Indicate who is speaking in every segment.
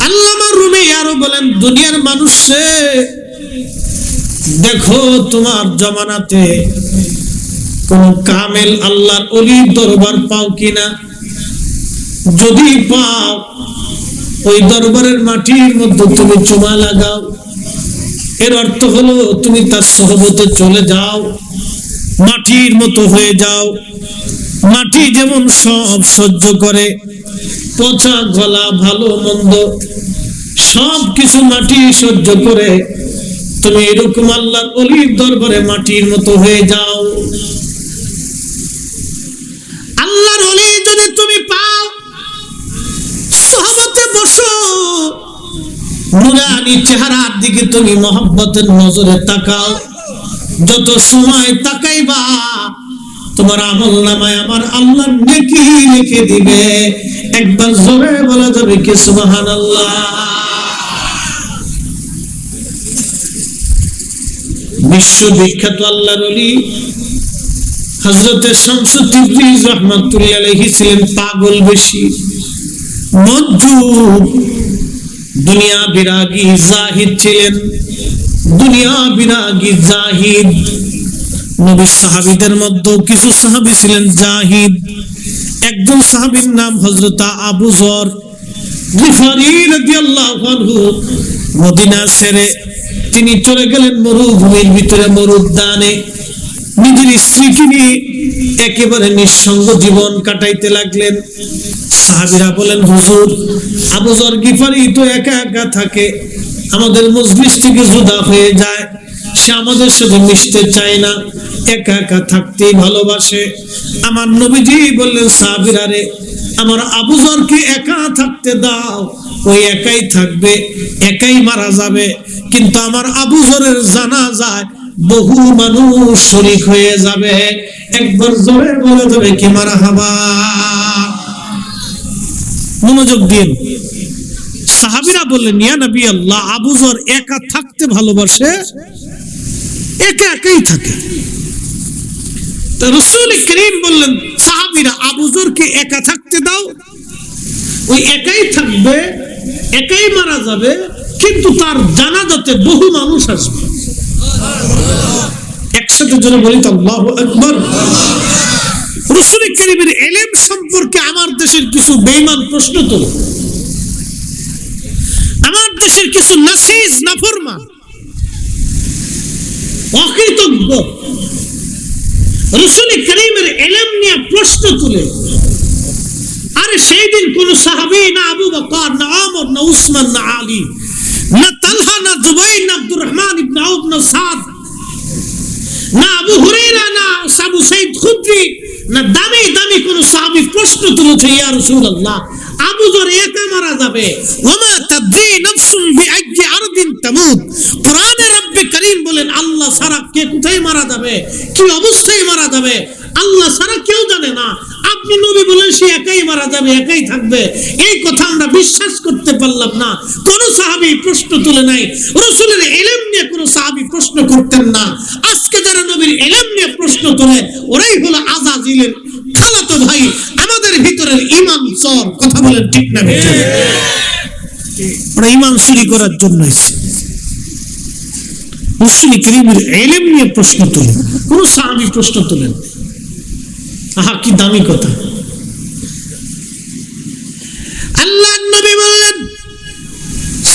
Speaker 1: আল্লামা রুমি আরো বলেন, দুনিয়ার মানুষে দেখো তোমার জমানাতে কোন কামেল আল্লাহর ওলির দরবার পাও কিনা। যদি পাও, ওই দরবারের মাটির মধ্যে তুমি চুমা লাগাও। এর অর্থ হলো তুমি তার সোহবতে চলে যাও, মাটির মতো হয়ে যাও। মাটি যেমন সব সহ্য করে, পচা গলা ভালো মন্দ সব কিছু মাটি সহ্য করে, তুমি এরকম আল্লাহর ওলির দরবারে মাটির মতো হয়ে যাও। আল্লাহর ওলি যদি তুমি পাও, সোহবতে বসো, নুরানি চেহারার দিকে তুমি মহব্বতের নজরে তাকাও। যত সময় তাকাইবা, তোমার আমল নামায় আমার আল্লাহ নেকি লিখে দিবে। একবার জোরে বলা যাবে কি সুবহানাল্লাহ। বিশ্ববিখ্যাত আল্লাহর ওলি হযরত শামস তিবরিজ রাহমাতুল্লাহি আলাইহি ছিলেন পাগল বেশি, মজজুব, দুনিয়া বিরাগী জাহিদ ছিলেন। দুনিয়া বিরাগী জাহিদ। নবীর সাহাবীদের মধ্যে কিছু সাহাবী ছিলেন জাহিদ। একজন সাহাবীর নাম হযরত আবু যর গিফারি রাদিয়াল্লাহু আনহু। মদিনা ছেড়ে তিনি চলে গেলেন মরুভূমির ভিতরে, মরুদ্যানে নিজের স্ত্রীকে নিয়ে একেবারে নিঃসঙ্গ জীবন কাটাইতে লাগলেন। সাহাবীরা বলেন, হুজুর, আবু যর গিফারি তো একা একা থাকে, আমাদের মজলিস থেকে জুদা হয়ে যায়, সে আমাদের সাথে মিশতে চায় না, একা একা থাকতেই ভালোবাসে। আমার নবীজি বললেন, সাহাবীরা রে, আমার আবু যরকে একা থাকতে দাও, ওই একাই থাকবে, একাই মারা যাবে, কিন্তু আমার আবু যরের জানাজায় বহু মানুষ শরীক হয়ে যাবে। একবার জোরে বলে যাবে কি মারহাবা। মনোযোগ দিন। সাহাবীরা বললেন, ইয়া নবী আল্লাহ, আবু যর একা থাকতে ভালোবাসে, একা একাই থাকে। তো রাসূল করিম বললেন, সাহাবীরা, আবু যরকে একা থাকতে দাও, ওই একাই থাকবে, একাই মারা যাবে, কিন্তু তার জানাজাতে বহু মানুষ আসবে। একসাথে জন্য বলি তো আল্লাহু আকবার। রাসূল করিমের ইলম সম্পর্কে আমার দেশের কিছু বেঈমান প্রশ্ন তোলে। আমার দেশের কিছু নাসিজ, নাফরমান, অকৃতজ্ঞ রাসূল করিমের ইলম নিয়ে প্রশ্ন তুলে। আরে সেই দিন কোন সাহাবী, না আবু বকর, না ওমর, না উসমান, না আলী, না তালহা, না জুবাইর, না আব্দুর রহমান ইবনে আউফ, না সাদ, না আবু হুরায়রা, না আবু সাঈদ খুদরি, না দামি দামি কোন সাহাবী প্রশ্ন তুলেছে, ইয়া রাসূলুল্লাহ, আবু যর একা মারা যাবে, ওমা তাদরি নাফসুন বিআইয়ি আরদিন তামুত। কোরআনে রব্বে করিম বলেন, আল্লাহ ছাড়া কে কোথায় মারা যাবে, কি অবস্থায় মারা যাবে, আল্লাহ ছাড়া কেউ জানে না। আপনি নবী বলেন সে একাই মারা যাবে, একাই থাকবে, এই কথা আমরা বিশ্বাস করতে পারলাম না। কোন সাহাবী প্রশ্ন তুলে নাই। রাসূলের ইলম নিয়ে কোন সাহাবী প্রশ্ন করতেন না। আজকে যারা নবীর ইলম নিয়ে প্রশ্ন তোলে, ওরাই হলো আযাজিলের খালাতো ভাই, আমাদের ভিতরের ঈমান চোর। কথা বলেন ঠিক না বেঠিক? ওরা ঈমান চুরি করার জন্য এসেছে। রাসূল করিমের ইলম নিয়ে প্রশ্ন তোলে, কোন সাহাবী প্রশ্ন তোলেন। আহা, কি দামি কথা। আল্লাহর নবী বললেন,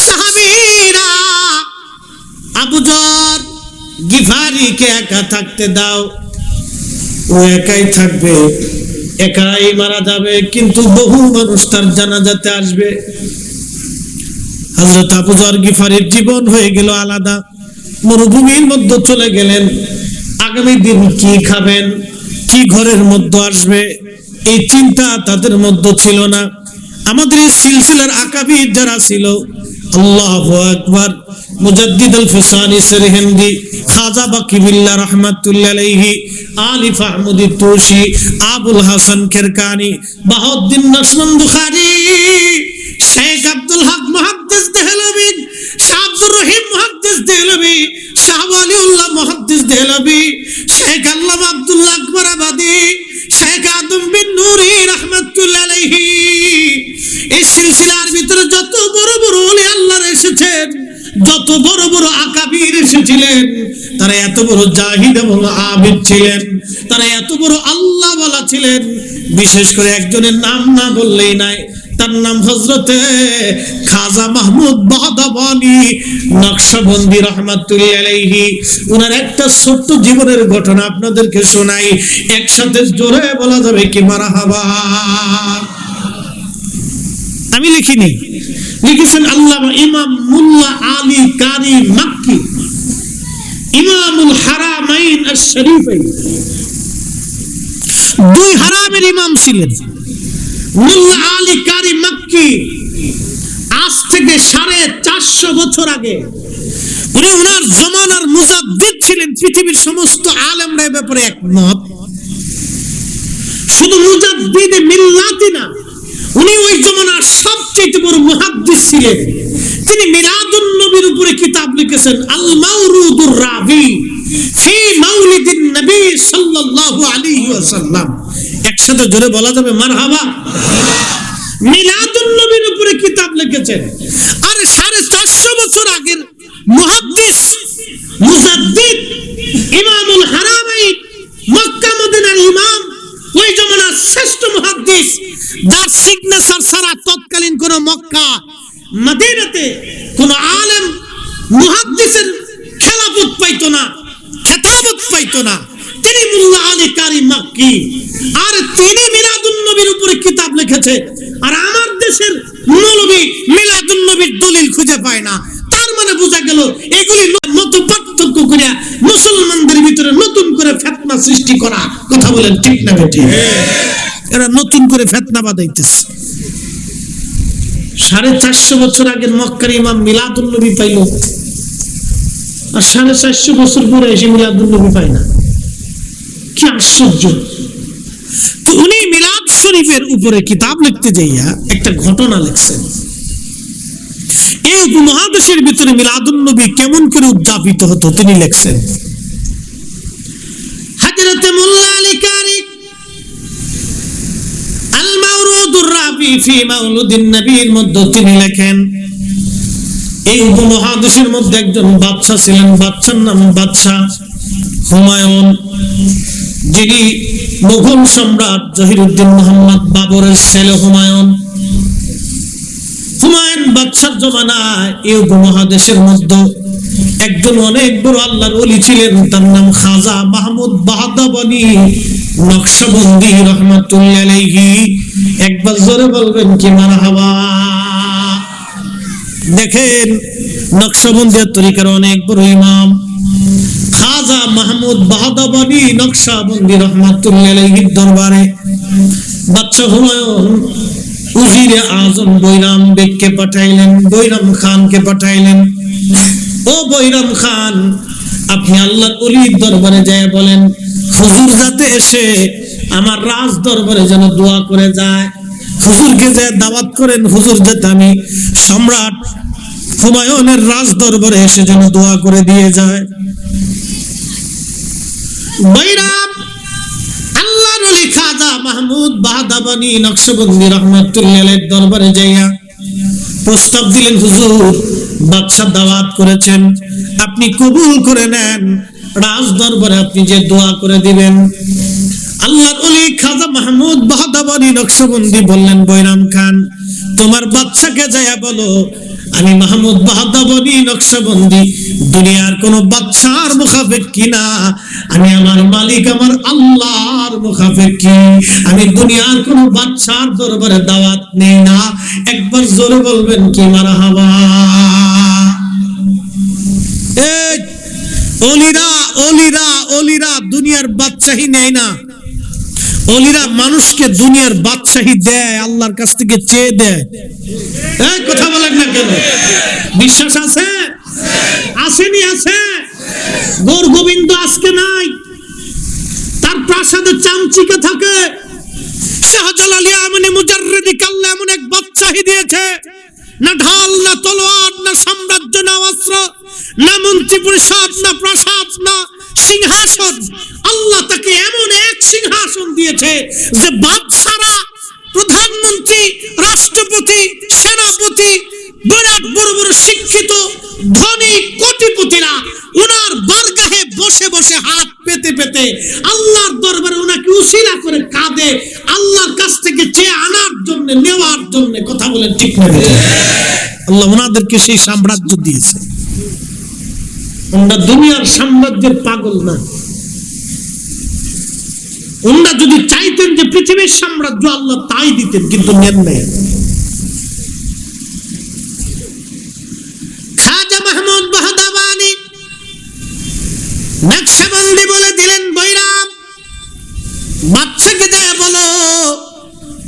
Speaker 1: সাহাবীরা, আবু যর গিফারিকে একা থাকতে দাও, ও একাই থাকবে, একাই মারা যাবে, কিন্তু বহু মানুষ তার জানাজাতে আসবে। হযরত আবু যর গিফারির জীবন হয়ে গেল আলাদা, মরুভূমির মধ্যে চলে গেলেন। আগামী দিন কি খাবেন, কি ঘরের মধ্যে আসবে, এই চিন্তা তাদের মধ্যে ছিল না। আমাদের এই সিলসিলার আকাবির যারা ছিল, আল্লাহু আকবার, মুজাদ্দিদ আল ফিসানি সিরহিন্দি, খাজা বাকি বিল্লাহ রাহমাতুল্লাহি আলাইহি, আলী ফাহমুদি তুসি, আবুল হাসান কিরকানি, বাহাউদ্দিন নাসমান বুখারী, শেখ আব্দুল হক মুহাদ্দিস দেহলভী, শাহ আব্দুর রহিম মুহাদ্দিস দেহলভী, শাহ ওয়ালিউল্লাহ মুহাদ্দিস দেহলভী, শেখ আল্লামা আব্দুল্লাহ আকবর আবাদী, শেখ আদম বিন নুরি রাহমাতুল্লাহি আলাইহি। এই সিলসিলার ভিতরে যত বড় বড় এসেছেন, যত বড় বড় আকাবির এসেছিলেন, তারা এত বড় জাহিদ এবং আবিদ ছিলেন, তারা এত বড় আল্লাহওয়ালা ছিলেন। বিশেষ করে একজনের নাম না বললেই নাই, তার নাম হযরতে খাজা মাহমুদ বাদাবানি নকশবন্দি রহমাতুল্লাহি আলাইহি। উনার একটা ছোট্ট জীবনের ঘটনা আপনাদেরকে শোনাই, একসাথে জোরে বলা যাবে কি মারহাবা। আমি লিখিনি, লিখেছেন আল্লামা ইমাম মুল্লা আলী কারি মাক্কি, ইমামুল হারামাইন আশ-শরীফাইন। দুই হারামের ইমাম ছিলেন মুল্লা আলী কারি মাক্কি। আজ থেকে 450 বছর আগে উনি ওনার জমানার মুজাদ্দিদ ছিলেন। পৃথিবীর সমস্ত আলেমরা এ ব্যাপারে একমত। শুধু মুজাদ্দিদ মিল্লাতি না, উনি ওই জমানার সবচেয়ে বড় মুহাদ্দিস ছিলেন। তিনি মিলাদুন নবীর উপরে কিতাব লিখেছেন, আল মাওরুদুর রাবি ফি মাউলিদিন নবী সাল্লাল্লাহু আলাইহি ওয়াসাল্লাম। একসাথে জোরে বলা যাবে মারহাবা। মিলাদুন নবীর উপরে কিতাব লিখেছেন। আর 450 বছর আগের মুহাদ্দিস মুজাদ্দিদ ইমামুল হারামাইন মক্কা মদিনার ইমাম, ওই জমানার শ্রেষ্ঠ মুহাদ্দিস, যার সিগনেচার ছাড়া তৎকালীন কোন মক্কা মদিনাতে কোন আলেম মুহাদ্দিসের খেলাফত পাইতো না, খেতাবত পাইতো না। তিনি মুল্লা আলী কারি মাক্কি, আর তিনি মিলাদুন নবীর উপরে কিতাব লিখেছে। আর আমার দেশের মৌলবী মিলাদুন নবীর দলিল খুঁজে পায় না। তার মানে বোঝা গেল এগুলি মত পার্থক্য করে মুসলমানদের ভিতরে নতুন করে ফিতনা সৃষ্টি করা। কথা বলেন ঠিক না বেঠিক? এরা নতুন করে ফিতনা বাঁধাইতেছে। 450 বছর আগের মক্কার ইমাম মিলাদুন নবী পাইল, আর 450 বছর পরে এসে মিলাদুন নবী পায় না। কি আশ্চর্য! তো উনি মিলাদ শরীফের উপরে কিতাব লিখতে যাইয়া একটা ঘটনা লিখছেন। এই উপমহাদেশের ভিতরে মিলাদুন নবী কেমন করে উদ্যাপিত হতো তিনি লিখছেন। হযরতে মুল্লা আলী কারি আল মাওরুদুর রাবি ফি মাউলুদিন নবীর মধ্যে তিনি লেখেন, এই উপমহাদেশের মধ্যে একজন বাদশা ছিলেন। বাদশার নাম বাদশাহ হুমায়ুন, যিনি মুঘল সম্রাট জহিরুদ্দিন মোহাম্মদ বাবরের ছেলে হুমায়ুন। হুমায়ুন বাদশার জমানায় এই উপমহাদেশের মধ্যে একজন অনেক বড় আল্লাহর ওলি ছিলেন, তার নাম খাজা মাহমুদ বাদাবানি নকশবন্দি রহমাতুল্লাহি আলাইহি। একবার জোরে বলবেন কি মারহাবা। দেখেন, নকশবন্দিয়ার তরিকার অনেক বড় ইমাম খাজা মাহমুদ বাদাবানি নকশবন্দি রহমাতুল্লাহি আলাইহির দরবারে বাদশা হুমায়ুন উজিরে আজম বৈরাম বেগকে পাঠাইলেন, বৈরাম খানকে পাঠাইলেন। ও বৈরাম খান, আপনি আল্লাহর ওলির দরবারে যায় বলেন হুজুর যাতে এসে আমার রাজ দরবারে যেন দোয়া করে যায়। হুজুরকে যায় দাওয়াত করেন, হুজুর যাতে আমি সম্রাট হুমায়ুনের রাজ দরবারে এসে যেন দোয়া করে দিয়ে যায়। বৈরাম আল্লাহর ওলি খাজা মাহমুদ বাদাবানি নকশবন্দি রহমাতুল্লাহি আলাইহির দরবারে যাইয়া প্রস্তাব দিলেন, হুজুর বাদশা দাওয়াত করেছেন, আপনি কবুল করে নেন, রাজ দরবারে আপনি যে দোয়া করে দিবেন। আল্লাহর ওলি খাজা মাহমুদ বাদাবানি নকশবন্দি বললেন, বৈরাম খান, তোমার বাদশাকে যাইয়া বলো আমি মাহমুদ বাদাবানি নকশবন্দি দুনিয়ার কোন বাদশার মুখাপেক্ষী না, আমি আমার মালিক আমার আল্লাহর মুখাপেক্ষী। আমি দুনিয়ার কোন বাদশার দরবারে দাওয়াত নেই না। একবার জোরে বলবেন কি মারহাবা। এই ওলিরা ওলিরা ওলিরা দুনিয়ার বাদশাহী নেয় না। ওলিরা মানুষকে দুনিয়ার বাদশাহী দেয়, আল্লাহর কাছ থেকে চেয়ে দেয়। এই কথা বলেন না কেন? বিশ্বাস আছে? আসেনি? আছে। গৌর গোবিন্দ আজকে নাই, তার প্রাসাদে চামচিকে থাকে। শাহজালাল ইয়ামানি মুজাররিদি কাল্লা এমন এক বাদশাহী দিয়েছে, না ঢাল না তলোয়ার না সাম্রাজ্য না অস্ত্র না মন্ত্রী পরিষদ না প্রাসাদ না সিংহাসন। আল্লাহ তাকে এমন এক সিংহাসন দিয়েছে যে বাদশারা, প্রধানমন্ত্রী, রাষ্ট্রপতি, সেনাপতি, বড় বড় বড় শিক্ষিত ধনী কোটিপতিরা ওনার বারগাহে বসে বসে হাত পেতে পেতে আল্লাহর দরবারে ওনাকে উসিলা করে কাঁদে, আল্লাহর কাছ থেকে চেয়ে আনার জন্য, নেওয়ার জন্য। কথা বলেন ঠিক না? আল্লাহ ওনাদেরকে সেই সাম্রাজ্য দিয়েছে। ওনারা দুনিয়ার সাম্রাজ্যের পাগল না। ওনারা যদি চাইতেন যে পৃথিবীর সাম্রাজ্য, আল্লাহ তাই দিতেন, কিন্তু নেন নাই। খাজা মাহমুদ বাহদাবানি নকশবন্দি বলে দিলেন, বৈরাম বাদশাকে যায় বলো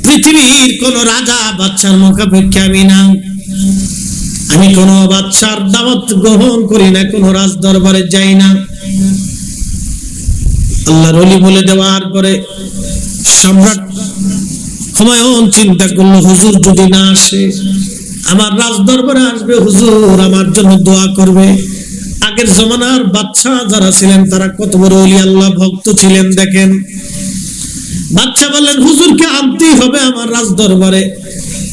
Speaker 1: পৃথিবীর কোন রাজা বাদশার মুখাপেক্ষী আমি না, আমি কোন বাদশার দাওয়াত গ্রহণ করি না, কোন রাজ দরবারে যাই না। আল্লাহর ওলি বলে দেওয়ার পরে সম্রাট হুমায়ুন চিন্তা করলো, হুজুর যদি না আসে, আমার রাজ দরবারে আসবে, হুজুর আমার জন্য দোয়া করবে। আগের জমানার বাদশা যারা ছিলেন তারা কত বড় ওলি আল্লাহ ভক্ত ছিলেন দেখেন। বাদশা বললেন, হুজুরকে আনতেই হবে আমার রাজ দরবারে।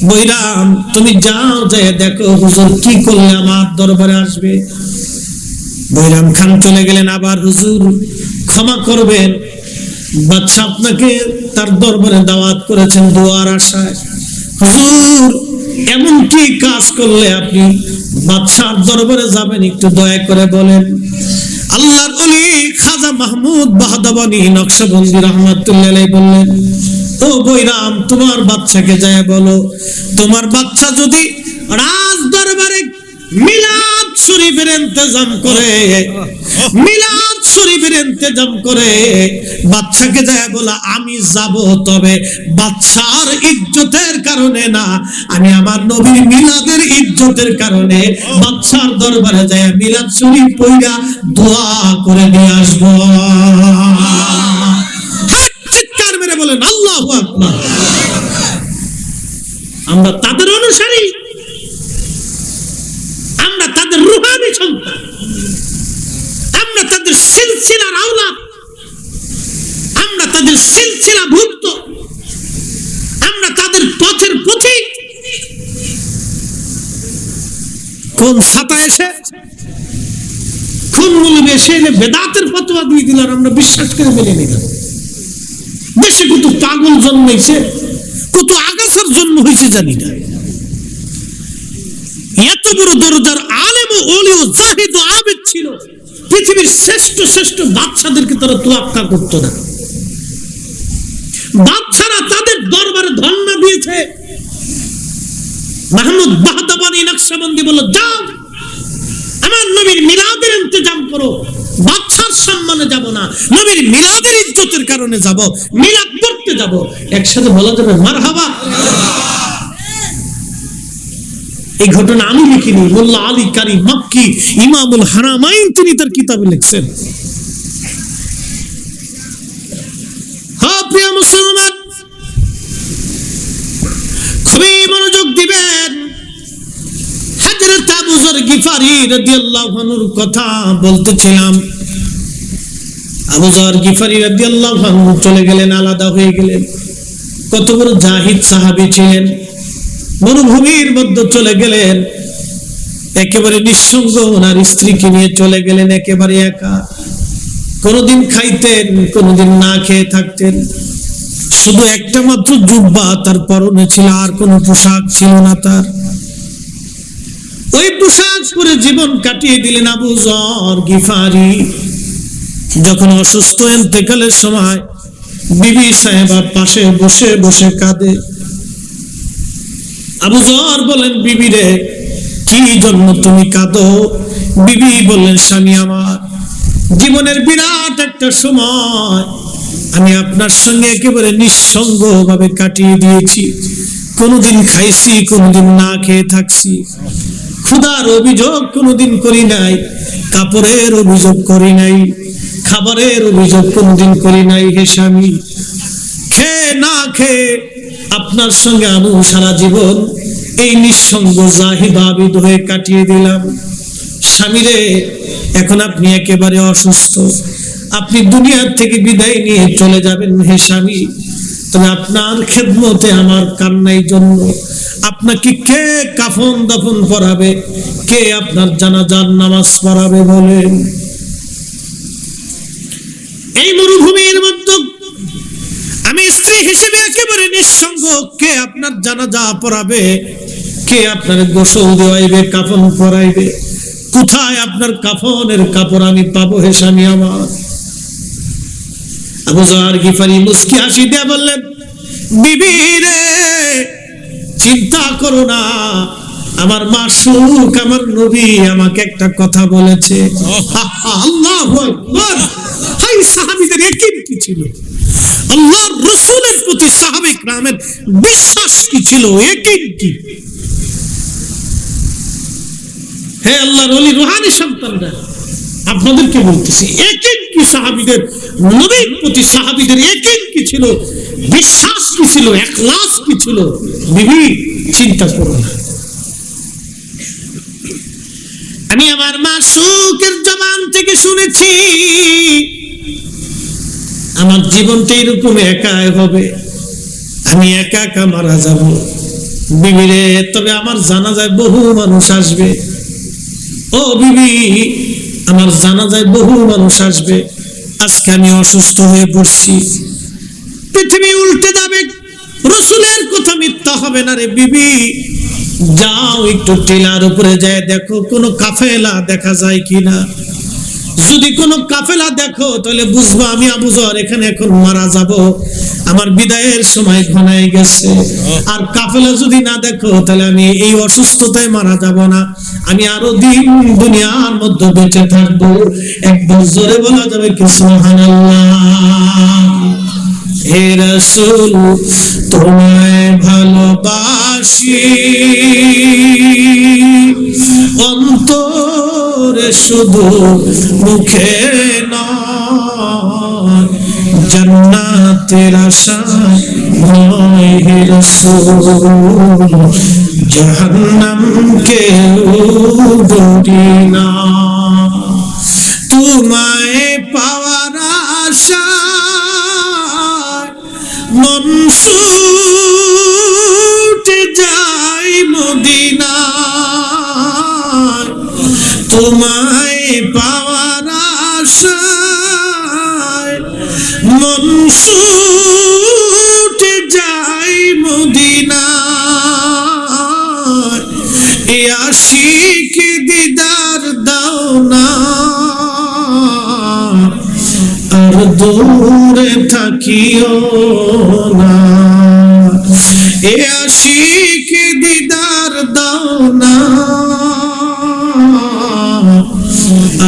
Speaker 1: বৈরাম তুমি যাও, যায় দেখো হুজুর কি করলে আমার দরবারে আসবে। বৈরাম খান চলে গেলেন। আবার হুজুর ক্ষমা করবেন, বাদশা আপনাকে তার দরবারে দাওয়াত করেছেন দোয়ার আশায়। হুজুর এমন কি কাজ করলে আপনি বাদশার দরবারে যাবেন, একটু দয়া করে বলেন। আল্লাহর ওলি খাজা মাহমুদ বাহদাবানি নকশবন্দি রাহমাতুল্লাহ আলাইহি বললেন, ও বৈরাম তোমার বাচ্চাকে যায় বলো, তোমার বাচ্চা যদি রাজ দরবারে মিলাদ শরীফের ইন্তজাম করে, মিলাদ শরীফের ইন্তজাম করে, বাচ্চাকে যায় বলা আমি যাব, তবে বাচ্চার ইজ্জতের কারণে না, আমি আমার নবীর মিলাদের ইজ্জতের কারণে বাচ্চার দরবারে যায় মিলাদ শরীফ পড়া দোয়া করে নিয়ে আসবো। চিৎকার মেরে বলেন আল্লাহু আকবার। আমরা তাদের অনুসারী, আমরা তাদের রূহানি সন্তান, আমরা তাদের সিলসিলার আওলাদ, আমরা তাদের সিলসিলা ভুক্ত, আমরা তাদের পথের পথিক। কোন ছাতা এসে, কোন মুলবি এসে বেদাতের ফতোয়া দিয়ে দিল আর আমরা বিশ্বাস করে মেনে নিলাম। দেশে কত পাগল জন্মেছে, কত আগাছার জন্ম হয়েছে জানি না। এত বড় দরজার আলেম ও ওলি ও জাহিদ ও আবেদ ছিল, পৃথিবীর শ্রেষ্ঠ শ্রেষ্ঠ বাদশাদেরকে তারা তোয়াক্কা করত না। বাদশারা তাদের দরবারে ধর্ণা দিয়েছে। মাহমুদ বাহদাবানি নকশবন্দি বলল, যাও আমার নবীর মিলাদের ইন্তজাম করো, বাদশার সম্মানে যাব না, নবীর মিলাদের ইজ্জতের কারণে যাব, মিলাদ পড়তে যাব। একসাথে বলা যাবে মারহাবা। এই ঘটনা আমি লিখিনি, মোল্লা আলী কারি মক্কি ইমামুল হারামাইন তিনি তার কিতাবে লিখছেন। হ্যাঁ প্রিয় মুসলমান, খুবই মনোযোগ দিবেন। হযরত আবু যর গিফারি রাদিয়াল্লাহু আনহুর কথা বলতেছিলাম। আবু যর গিফারি রাদিয়াল্লাহু আনহু চলে গেলেন, আলাদা হয়ে গেলেন। কত বড় জাহিদ সাহাবী ছিলেন। মরুভূমির মধ্যে চলে গেলেন, একেবারে নিঃসঙ্গ, ওনার স্ত্রীকে নিয়ে চলে গেলেন একেবারে একা। কোনদিন খাইতেন, কোনদিন না খেয়ে থাকতেন। শুধু একটা মাত্র জুব্বা তার পরনে ছিল, আর কোনো পোশাক ছিল না তার। ওই পোশাক পরে জীবন কাটিয়ে দিলেন আবু যর গিফারি। যখন অসুস্থ ইন্তেকালের সময় বিবি সাহেবা পাশে বসে বসে কাঁদে। আবু যর বলেন, বিবি রে কি জন্য তুমি কাঁদো? বিবি বললেন, স্বামী আমার জীবনের বিরাট একটা সময় আমি আপনার সঙ্গে একেবারে নিঃসঙ্গ ভাবে কাটিয়ে দিয়েছি। কোনোদিন খাইছি, কোনোদিন না খেয়ে থাকছি। ক্ষুধার অভিযোগ কোনোদিন করি নাই, কাপড়ের অভিযোগ করি নাই, খাবারের অভিযোগ কোনোদিন করি নাই। হে স্বামী, খেয়ে না খেয়ে আপনার সঙ্গে আমি সারা জীবন এই নিঃসঙ্গ জাহিদ আবিদ হয়ে কাটিয়ে দিলাম। স্বামী রে, এখন আপনি একেবারে অসুস্থ, আপনি দুনিয়ার থেকে বিদায় নিয়ে চলে যাবেন। হে স্বামী, তবে আপনার খেদমতে আমার কান্নার জন্য, আপনাকে কে কাফন দাফন পরাবে, কে আপনার জানাজার নামাজ পড়াবে বলেন? এই মরুভূমির মধ্যে আমি স্ত্রী হিসেবে একেবারে নিঃসঙ্গ, কে আপনার জানাজা পড়াবে, কে আপনার গোসল দেওয়াইবে, কাফন পরাইবে? কোথায় আপনার কাফনের কাপড় আমি পাবো হে স্বামী আমার? আবু যর গিফারি মুস্কি হাসি দিয়ে বললেন, বিবি রে চিন্তা করো না, আমার মাসুক আমার নবী আমাকে একটা কথা বলেছে। আল্লাহু আকবার! হাই সাহাবীদের ইয়াকিন কি ছিল, আল্লাহর রাসূলের প্রতি সাহাবা ইকরামের বিশ্বাস কি ছিল, ইয়াকিন কি? হে আল্লাহর ওলি রূহানি সন্তানরা, আপনাদেরকে বলতেছি, ইয়াকিন কি সাহাবীদের, নবীর প্রতি সাহাবীদের ইয়াকিন কি ছিল, বিশ্বাস কি ছিল, ইখলাস কি ছিল? বিবি চিন্তা করো না, আমি আমার মাসুকের জবান থেকে শুনেছি আমার জীবনটা এরকম একাই হবে, আমি একা একা মারা যাব। বিবি রে, তবে আমার জানাজায় বহু মানুষ আসবে। ও বিবি, আমার জানাজায় বহু মানুষ আসবে। আজকে আমি অসুস্থ হয়ে পড়ছি, পৃথিবী উল্টে যাবে, রাসূলের কথা মিথ্যা হবে না রে বিবি। যাও একটু টিলার উপরে যায় দেখো কোনো কাফেলা দেখা যায় কিনা। যদি কোনো কাফেলা দেখো তাহলে বুঝবো আমি আবু যর এখানে এখন মারা যাব, আমার বিদায়ের সময় ঘনায় গেছে। আর কাফেলা যদি না দেখো তাহলে আমি এই অসুস্থতায় মারা যাব না, আমি আরো দিন দুনিয়ার মধ্যে বেঁচে থাকবো। একবার জোরে বলা যাবে কি সুবহানাল্লাহ? হে রাসূল তোমায় ভালোবাসি, অন্তরে শুধু মুখে নয়, জান্নাতের আশায় নয় হে রাসূল, জাহান্নামকে ডরি না। তোমায় পাওয়ার আশায় মন ছুটে যায় মদিনায়, তোমায় পাওয়ার আশায় মন ছুটে যায় মদিনায়, এ আশিক দিদার দাও না, আর দূরে থাকিও না। এ আশিক দিদার দাও না,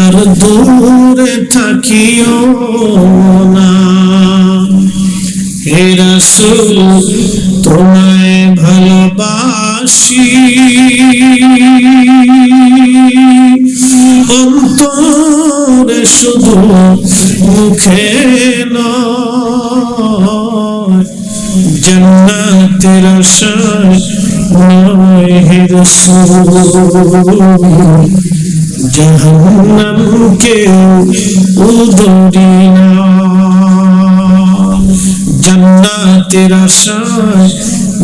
Speaker 1: আর দূরে থাকিও না। হে রাসূল তোমায় ভালোবাসি, অন্তরে শুধু মুখে নয়, জান্নাতের আশায় নয় হে রাসূল, জাহান্নামকে ডরি না। জান্নাতের আশায়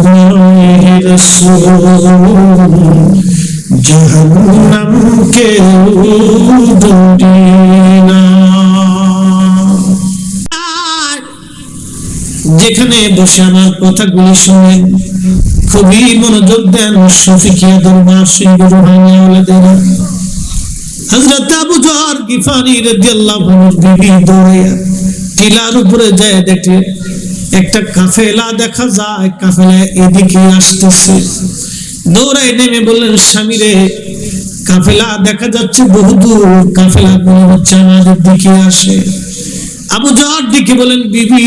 Speaker 1: নয় হে রাসূল, জাহান্নামকে ডরি না। যেখানে বসে আমার কথাগুলি শুনেন খুবই মনোযোগ দেন, শফিকিয়া দরবার সেই রুহানি আওলাদেরা। হযরত আবু যর গিফারি রাদিয়াল্লাহু আনহু বিবি দৌড়ে টিলার উপরে যায়, দেখে একটা কাফেলা দেখা যায়, কাফেলা এদিকে আসতেছে। দৌড়ায় নেমে বললেন, স্বামী রে কাফেলা দেখা যাচ্ছে বহুদূর, কাফেলা মনে হচ্ছে আমাদের দিকে আসে। আবু যর দিকে বলেন, বিবি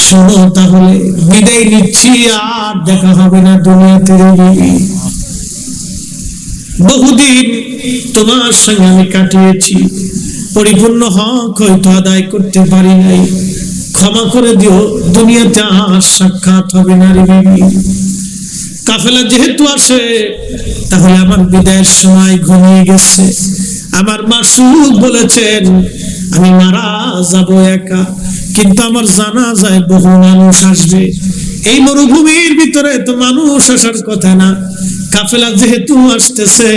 Speaker 1: শোনো তাহলে বিদায় নিচ্ছি, আর দেখা হবে না দুনিয়াতে রে বিবি। বহুদিন তোমার সঙ্গে আমি কাটিয়েছি, পরিপূর্ণ হক হয়তো আদায় করতে পারি নাই, ক্ষমা করে দিও, দুনিয়াতে আর সাক্ষাৎ হবে না রে বিবি। কাফেলা যেহেতু আসে তাহলে আমার বিদায়ের সময় ঘনিয়ে গেছে। আমার মাসুক বলেছেন আমি মারা যাব একা, কিন্তু আমার জানাজায় বহু মানুষ আসবে, এই মরুভূমির ভিতরে তো মানুষ আসার কথা না, কাফেলা যেহেতু আসতেছে,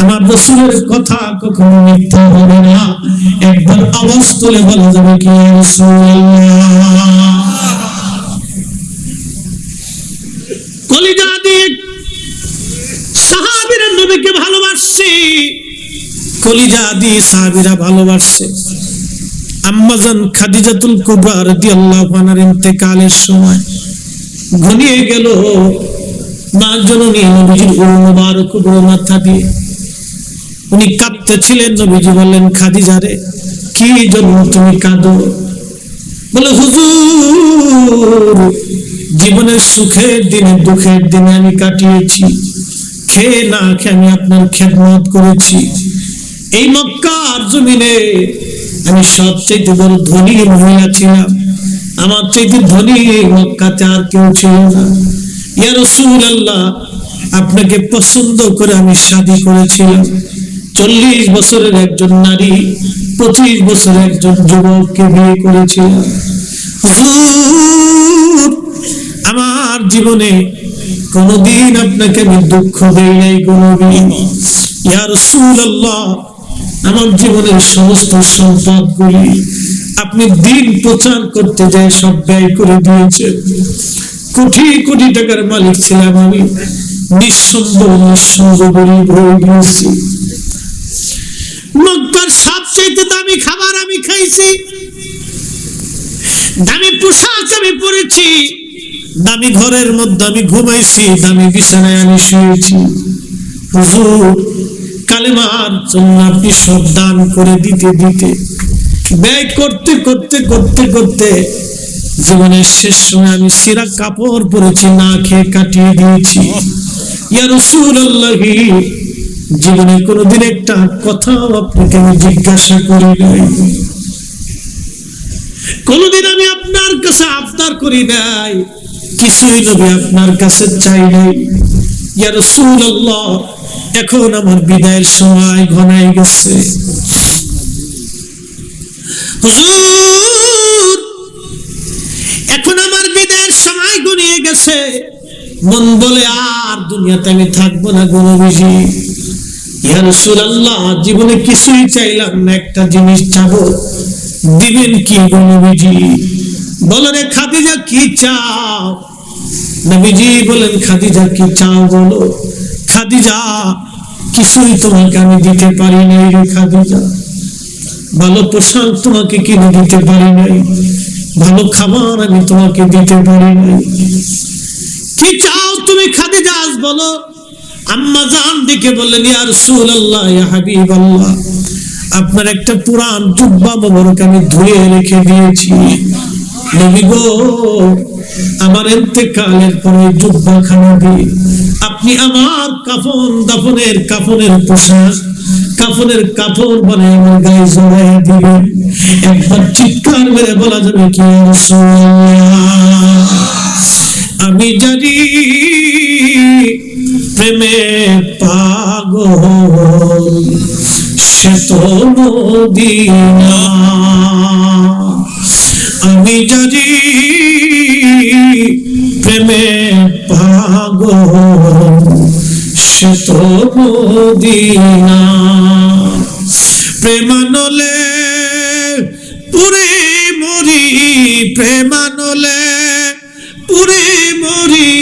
Speaker 1: আমার রাসূলের কথা কখনো মিথ্যা হবে না। একবার আওয়াজ তুলে বলা যাবে কি রাসূলুল্লাহ। কলিজা দিয়ে সাহাবীরা নবীকে ভালোবাসছে, কলিজা দিয়ে সাহাবীরা ভালোবাসছে। আম্মাজান খাদিজাতুল কুবরা রাদিয়াল্লাহু আনহার ইন্তেকালের সময় ঘনিয়ে গেল, মা জননী নবীজির উরু মুবারক উপরে মাথা দিয়ে উনি কাঁদতেছিলেন। নবীজি বললেন, খাদিজা রে, কি জন্য তুমি কাঁদো? বলে, হুজুর, জীবনের সুখের দিনে দুঃখের দিনে আমি কাটিয়েছি, খেয়ে না খেয়ে আমি আপনার খেদমত করেছি। এই মক্কার জমিনে আমি সবচেয়ে বড় ধনী মহিলা ছিলাম, আমার চাইতে ধনী মক্কাতে আর কেউ ছিল না। ইয়া রাসূলুল্লাহ, আপনাকে পছন্দ করে আমি শাদী করেছিলাম। 40 বছরের একজন নারী 25 বছরের একজন যুবককে বিয়ে করেছিলাম। হুজুর, আমার জীবনে কোনদিন আপনাকে আমি দুঃখ দেই নাই কোনদিন। ইয়া রাসূলুল্লাহ, আমার জীবনের সমস্ত সম্পদগুলি আপনি দিন প্রচার করতে যায় সব ব্যয় করে দিয়েছেন। কোটি কোটি টাকার মালিক ছিলাম আমি, নিঃসঙ্গ গরিব হয়ে গিয়েছি। মক্কার সবচেয়ে দামি খাবার আমি খাইছি, দামি পোশাক আমি পরেছি, দামি ঘরের মধ্যে আমি ঘুমাইছি, দামি বিছানায় আমি শুয়েছি। হুজুর, কালেমার জন্য আপনি সব দান করে দিতে দিতে ব্যয় করতে করতে করতে করতে জীবনের শেষ সময় আমি ছিঁড়া কাপড় পরেছি, না খেয়ে কাটিয়ে দিয়েছি। ইয়া রাসূলুল্লাহ, জীবনে কোনোদিন একটা কথা আপনাকে আমি জিজ্ঞাসা করি নাই, কোনোদিন আমি আপনার কাছে আবদার করি নাই, কিছুই নবী আপনার কাছে চাই নাই। ইয়া রাসূলুল্লাহ, এখন আমার বিদায়ের সময় ঘনাই গেছে। হুজুর, এখন আমার বিদায়ের সময় ঘনিয়ে গেছে, মন বলে আর দুনিয়াতে আমি থাকবো না গো নবীজি। ইয়া রাসূলুল্লাহ, জীবনে কিছুই চাইলাম না, একটা জিনিস চাবো, দিবেন কি গো নবীজি? বলো রে খাদিজা, কি চাও? নবীজি বলেন, খাদিজা কি চাও বলো? খাদিজা, কিছুই তোমাকে আমি দিতে পারি নাই রে খাদিজা, ভালো পোশাক তোমাকে কিনে দিতে পারি নাই, ভালো খাবার আমি তোমাকে দিতে পারি নাই। কি চাও তুমি খাদিজা আজ বলো? আম্মা জান ডেকে বললেন, ইয়া রাসূলুল্লাহ, ইয়া হাবিবাল্লাহ, আপনার একটা পুরান জুব্বা মোবারক আমি ধুয়ে রেখে দিয়েছি। নবী গো, আমার ইন্তেকালের পরে জুব্বা খানা দিয়ে আপনি আমার কাফন দাফনের কাফনের পোশাক কাফনের কাপড় বানিয়ে আমার গায়ে জড়াইয়া দিবেন। একবার চিৎকার মেরে বলা যাবে কি রাসূলুল্লাহ? আমি জানি প্রেমে পাগল সে তো মদিনা, আমি জানি প্রেমে পাগল সে তো মদিনা। প্রেমানলে পুরে মরি, প্রেমানলে পুরে মরি,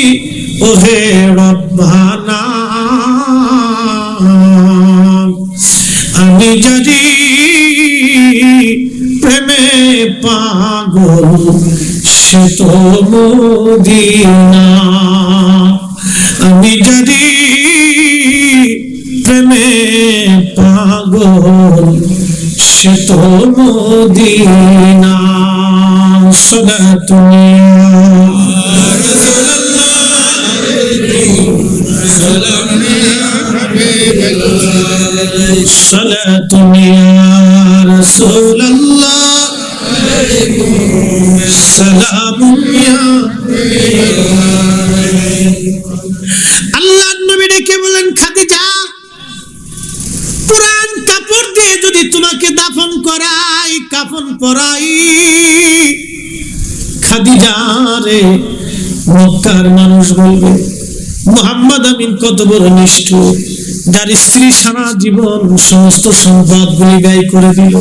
Speaker 1: ওহে রব্বানা। আমি জানি প্রেমে পাগল সে তো মদিনা, আমি জানি প্রেমে পাগল সে তো মদিনা। সালাতুল্লাহ সালাতুল্লাহ রাসূলুল্লাহ সালামুল্লাহ। আল্লাহর নবী ডেকে বলেন, খাদিজা, পুরান কাপড় দিয়ে যদি তোমাকে দাফন করাই, কাফন পরাই, খাদিজা রে, মক্কার মানুষ বলবে মুহাম্মদ আমিন কত বড় নিষ্ঠুর, যার স্ত্রী সারা জীবন সমস্ত সম্পদ গুলি ব্যয় করে দিল,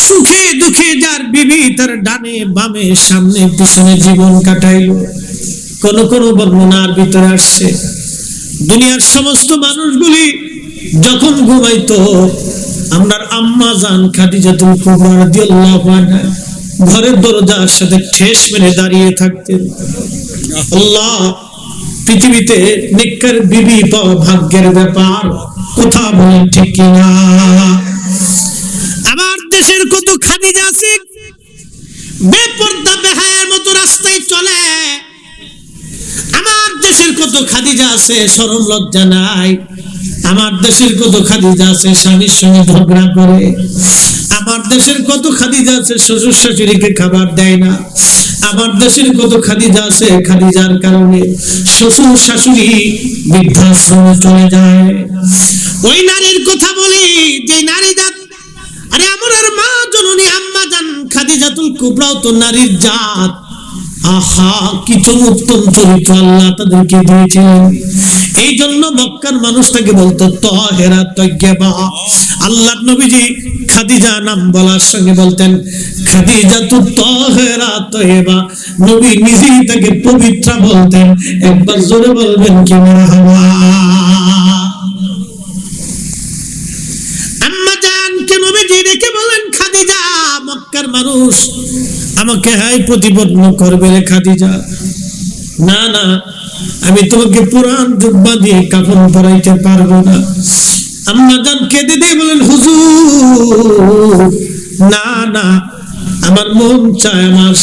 Speaker 1: সুখে দুঃখে যার বিবি তার ডানে বামে সামনে পিছনে জীবন কাটাইলো। কোন কোন বর্ণনার ভিতরে আসছে দুনিয়ার সমস্ত মানুষগুলি যখন ঘুমাইতো, আমরার আম্মা জান খাদিজাতুল কুবরা রাদিয়াল্লাহু আনহা ঘরের দরজার সাথে ঠেস মেরে দাঁড়িয়ে থাকতেন। আল্লাহ, পৃথিবীতে নেককার বিবি পাওয়া ভাগ্যের ব্যাপার, কথা বলেন ঠিক কিনা? আমার দেশের কত খাদিজা আছে বেপরদা বেহায়ার মতো রাস্তায় চলে, আমার দেশের কত খাদিজা আছে শরম লজ্জা নাই, আমার দেশের কত খাদিজা আছে স্বামীর সঙ্গে ঝগড়া করে, আমার দেশের কত খাদিজা আছে শ্বশুর শাশুড়িকে খাবার দেয় না, আমার দেশের কত খাদিজা আছে খাদিজার কারণে শ্বশুর শাশুড়ি বৃদ্ধাশ্রমে চলে যায়। ওই নারীর কথা বলি যে নারী জাত, আরে আমার মা জননী আম্মা জান খাদিজাতুল কুবরাও তো নারীর জাত। আহা, কি চমৎকার চরিত্র আল্লাহ তাদেরকে দিয়েছিলেন। এই জন্য মক্কার মানুষ তাকে বলতো তাহেরা তাইয়্যিবা। আল্লাহর নবীজি খাদিজা নাম বলার সঙ্গে বলতেন খাদিজাতু তাহেরা তাইয়্যিবা, নবী নিজেই তাকে পবিত্র বলতেন। একবার জোরে বলবেন কি মারহাবা। আম্মা জানকে নবীজি রেখে বলেন খাদিজা, মক্কার মানুষ আমাকে হাই প্রতিপন্ন করবে রে খাদিজা, না না আমি তোমাকে পুরান জুব্বা দিয়ে কাফন পরাইতে পারবো না। আম্মা জান কেঁদে দিয়ে বলেন হুজুর, না না আমার মন চায় আমার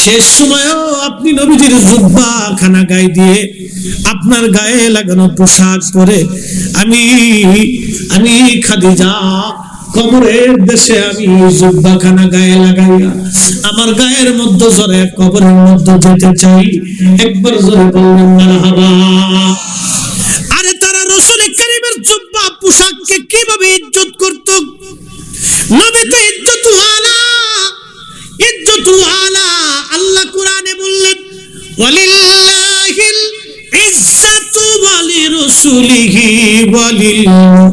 Speaker 1: শেষ সময়ও আপনি নবীজির জুব্বা খানা গায়ে দিয়ে আপনার গায়ে লাগানো পোশাক পরে আমি খাদিজা কবরের দেশে আমি জুব্বা খানা গায়ে লাগাইয়া আমার গায়ের মধ্যে জোরে কবরের মধ্যে যেতে চাই। একবার জোরে বললেন মারহাবা। আরে তারা রাসূল কারীমের জুব্বা পোশাককে কিভাবে ইজ্জত করত? নবী তো ইজ্জত আলা। আল্লাহ কোরআনে বললেন ওয়ালিল্লাহিল ইজ্জাতু ওয়ালিরাসূলিহি ওয়ালিল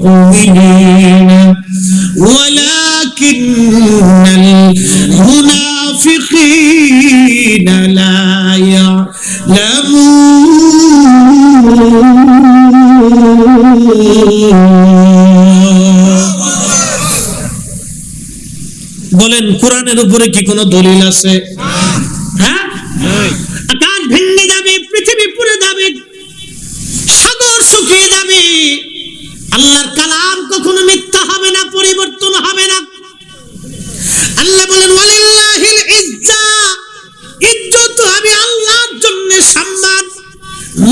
Speaker 1: মুমিনিনা ওয়ালাকিন্নাল মুনাফিকিনা লা বলেন কোরআনের উপরে কি কোনো দলিল আছে? হ্যাঁ, আকাশ ভেঙে যাবে, পৃথিবী পুড়ে যাবে, সাগর শুকিয়ে যাবে, আল্লাহর কালাম কখনো মিথ্যা হবে না, পরিবর্তন হবে না। আল্লাহ বলেন ওয়ালিল্লাহিল ইজ্জা, ইজ্জত আমি আল্লাহর জন্য, সম্মান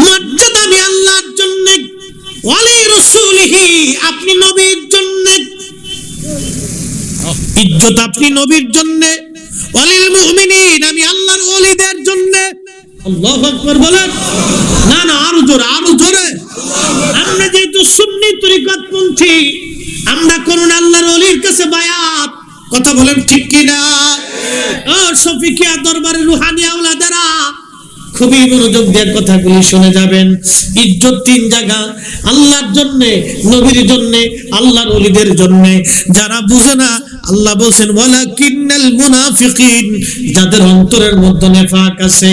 Speaker 1: মর্যাদা আমি আল্লাহর জন্য, ওয়ালি রাসূলিহি আপনি নবীর জন্য, ইজ্জত আপনি নবীর জন্য, ওয়ালিল মুমিনিন আমি আল্লাহর ওলিদের জন্য। আল্লাহু আকবার বলেন। না না আরো জোরে। আমরা যেহেতু সুন্নি তরিকত পন্থী, আমরা করুন আল্লাহর ওলির কাছে বায়াত, কথা বলেন ঠিক কি না? ও শফিকিয়া দরবারে রুহানি আওলাদেরা খুবই মনোযোগ দিয়ে কথাগুলি শুনে যাবেন। ইজ্জত তিন জায়গা, আল্লাহর জন্য, নবীর জন্য, আল্লাহর ওলিদের জন্য। যারা বুঝে না আল্লাহ বলছেন ওয়ালাকিন্নাল মুনাফিকিন, যাদের অন্তরের মধ্যে নেফাক আছে,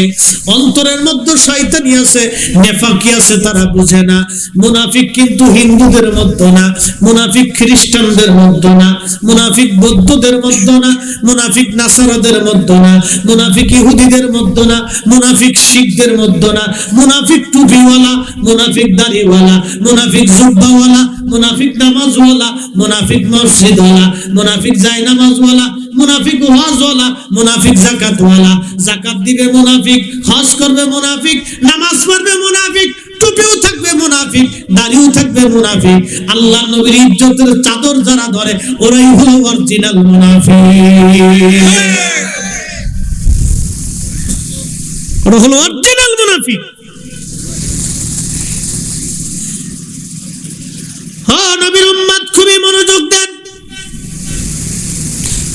Speaker 1: অন্তরের মধ্যে শয়তানি আছে, নেফাকি আছে, তারা বুঝে না। মুনাফিক কিন্তু হিন্দুদের মধ্যে না, মুনাফিক খ্রিস্টানদের মধ্যে না, মুনাফিক বৌদ্ধদের মধ্যে না, মুনাফিক নাসারাদের মধ্যে না, মুনাফিক ইহুদিদের মধ্যে না, মুনাফিক শিখদের মধ্যে না, মুনাফিক টুপিওয়ালা, মুনাফিক দাড়িওয়ালা, মুনাফিক জুব্বাওয়ালা, মুনাফিক নামাজওয়ালা, মুনাফিক মসজিদওয়ালা, মুনাফিক জায়নামাজওয়ালা, মুনাফিক ওয়াজওয়ালা, মুনাফিক যাকাতওয়ালা, যাকাত দিবে মুনাফিক, হজ করবে মুনাফিক, নামাজ পড়বে মুনাফিক, টুপিও থাকবে মুনাফিক, দাড়িও থাকবে মুনাফিক। আল্লাহ নবীর ইজ্জতের চাদর যারা ধরে ওরাই হলো অরিজিনাল মুনাফিক, ওরা হলো অরিজিনাল মুনাফিক। হ্যাঁ, নবীর উম্মত খুবই মনোযোগ দেন।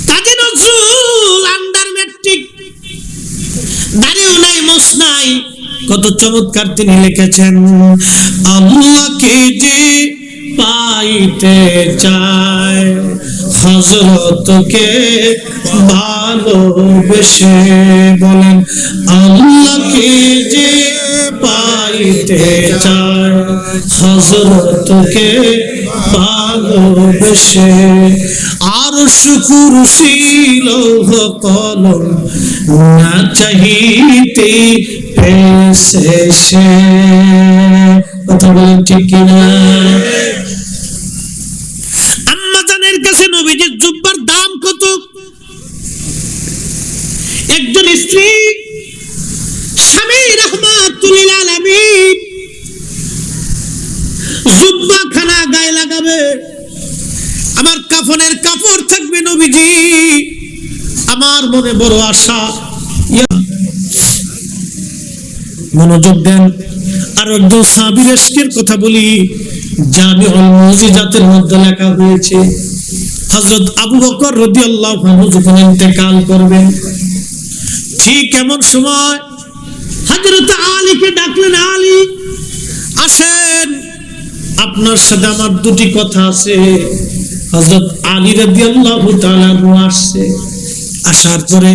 Speaker 1: কাজী নজরুল আন্ডার ম্যাট্রিক দাড়িও নাই, মোছ নাই। কত চমৎকার তিনি লিখেছেন, আল্লাহকে যে পাইতে চায় হযরতকে ভালোবেসে। বলেন, আল্লাহকে যে পাইতে চায় হযরতকে ভালোবেসে। আরশ কুরসি লৌহ কলম না চাহিতে পেয়েছে সে। কথা বলেন ঠিক কিনা? আম্মা জানের কাছে নবীজির জুব্বার দাম কত? একজন স্ত্রী স্বামী রাহমাতুল লিল আলামিন জুব্বা খানা গায়ে লাগাবে, আমার কাফনের কাপড় থাকবে নবীজি। আমার মনে বড় আশা। মনোযোগ দেন। আর একজন সাহাবীর ইশকের কথা বলি, জামিউল মুজিজাতের মধ্যে লেখা হয়েছে, হযরত আবু বকর রাদিয়াল্লাহু আনহু যখন ইন্তেকাল করবেন, ঠিক এমন সময় হযরত আলীকে ডাকলেন, আলী আসেন, আপনার সাথে আমার দুটি কথা আছে। হযরত আলী রাদিয়াল্লাহু তাআলা আসছে। আসার পরে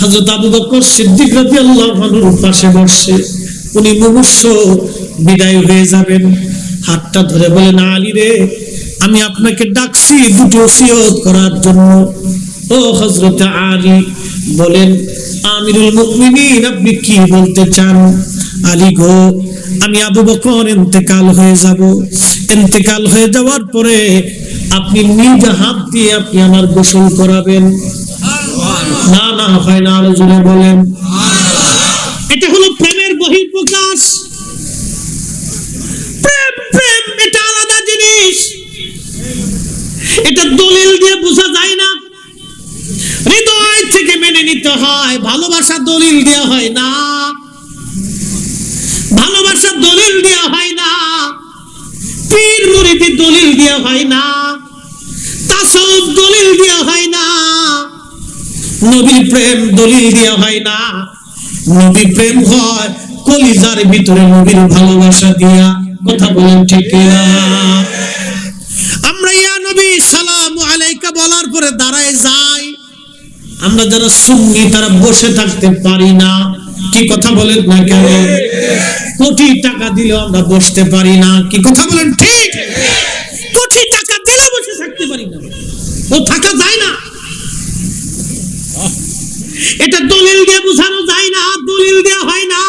Speaker 1: হযরত আবু বকর সিদ্দিক রাদিয়াল্লাহু আনহুর পাশে বসে, উনি মুমূর্ষ বিদায় হয়ে যাবেন। হাতটা ধরে বলেন, আলী রে, আমি আপনাকে ডাকছি দুটি ওসিয়ত করার জন্য। ও হযরত আলী, বলেন আমিরুল মুমিনিন, আপনি কি বলতে চান? আলী গো, আমি আবু বকর ইন্তেকাল হয়ে যাব। ইন্তেকাল হয়ে যাওয়ার পরে আপনি নিজ হাত দিয়ে আপনি আমার গোসল করাবেন। না না, হয় না, আরো জোরে বলেন। এটা হলো প্রেমের বহিঃপ্রকাশ। প্রেম প্রেম এটা আলাদা জিনিস, এটা দলিল দিয়ে বোঝা যায় না, হৃদয় থেকে মেনে নিতে হয়। ভালোবাসা দলিল দেওয়া হয় না, ভালোবাসা দলিল দেওয়া হয় না, পীর মুরিদি দলিল দেওয়া হয় না, তাসাউফ দলিল দেওয়া হয় না, নবীর প্রেম দলিল দেওয়া হয় না। নবীর প্রেম হয় কলিজার ভিতরে নবীর ভালোবাসা দিয়া। কথা বলেন ঠিক কিনা? আমরা ইয়া নবী সালামু আলাইকা বলার পরে দাঁড়ায় যাই। আমরা যারা সুন্নি তারা বসে থাকতে পারি না। কি কথা বলেন না কেন? কোটি টাকা দিলেও আমরা বসতে পারি না। কি কথা বলেন ঠিক? কোটি টাকা দিলে বসে থাকতে পারি না, ও থাকা যায় না। এটা দলিল দিয়ে বোঝানো যায় না, দলিল দেওয়া হয় না।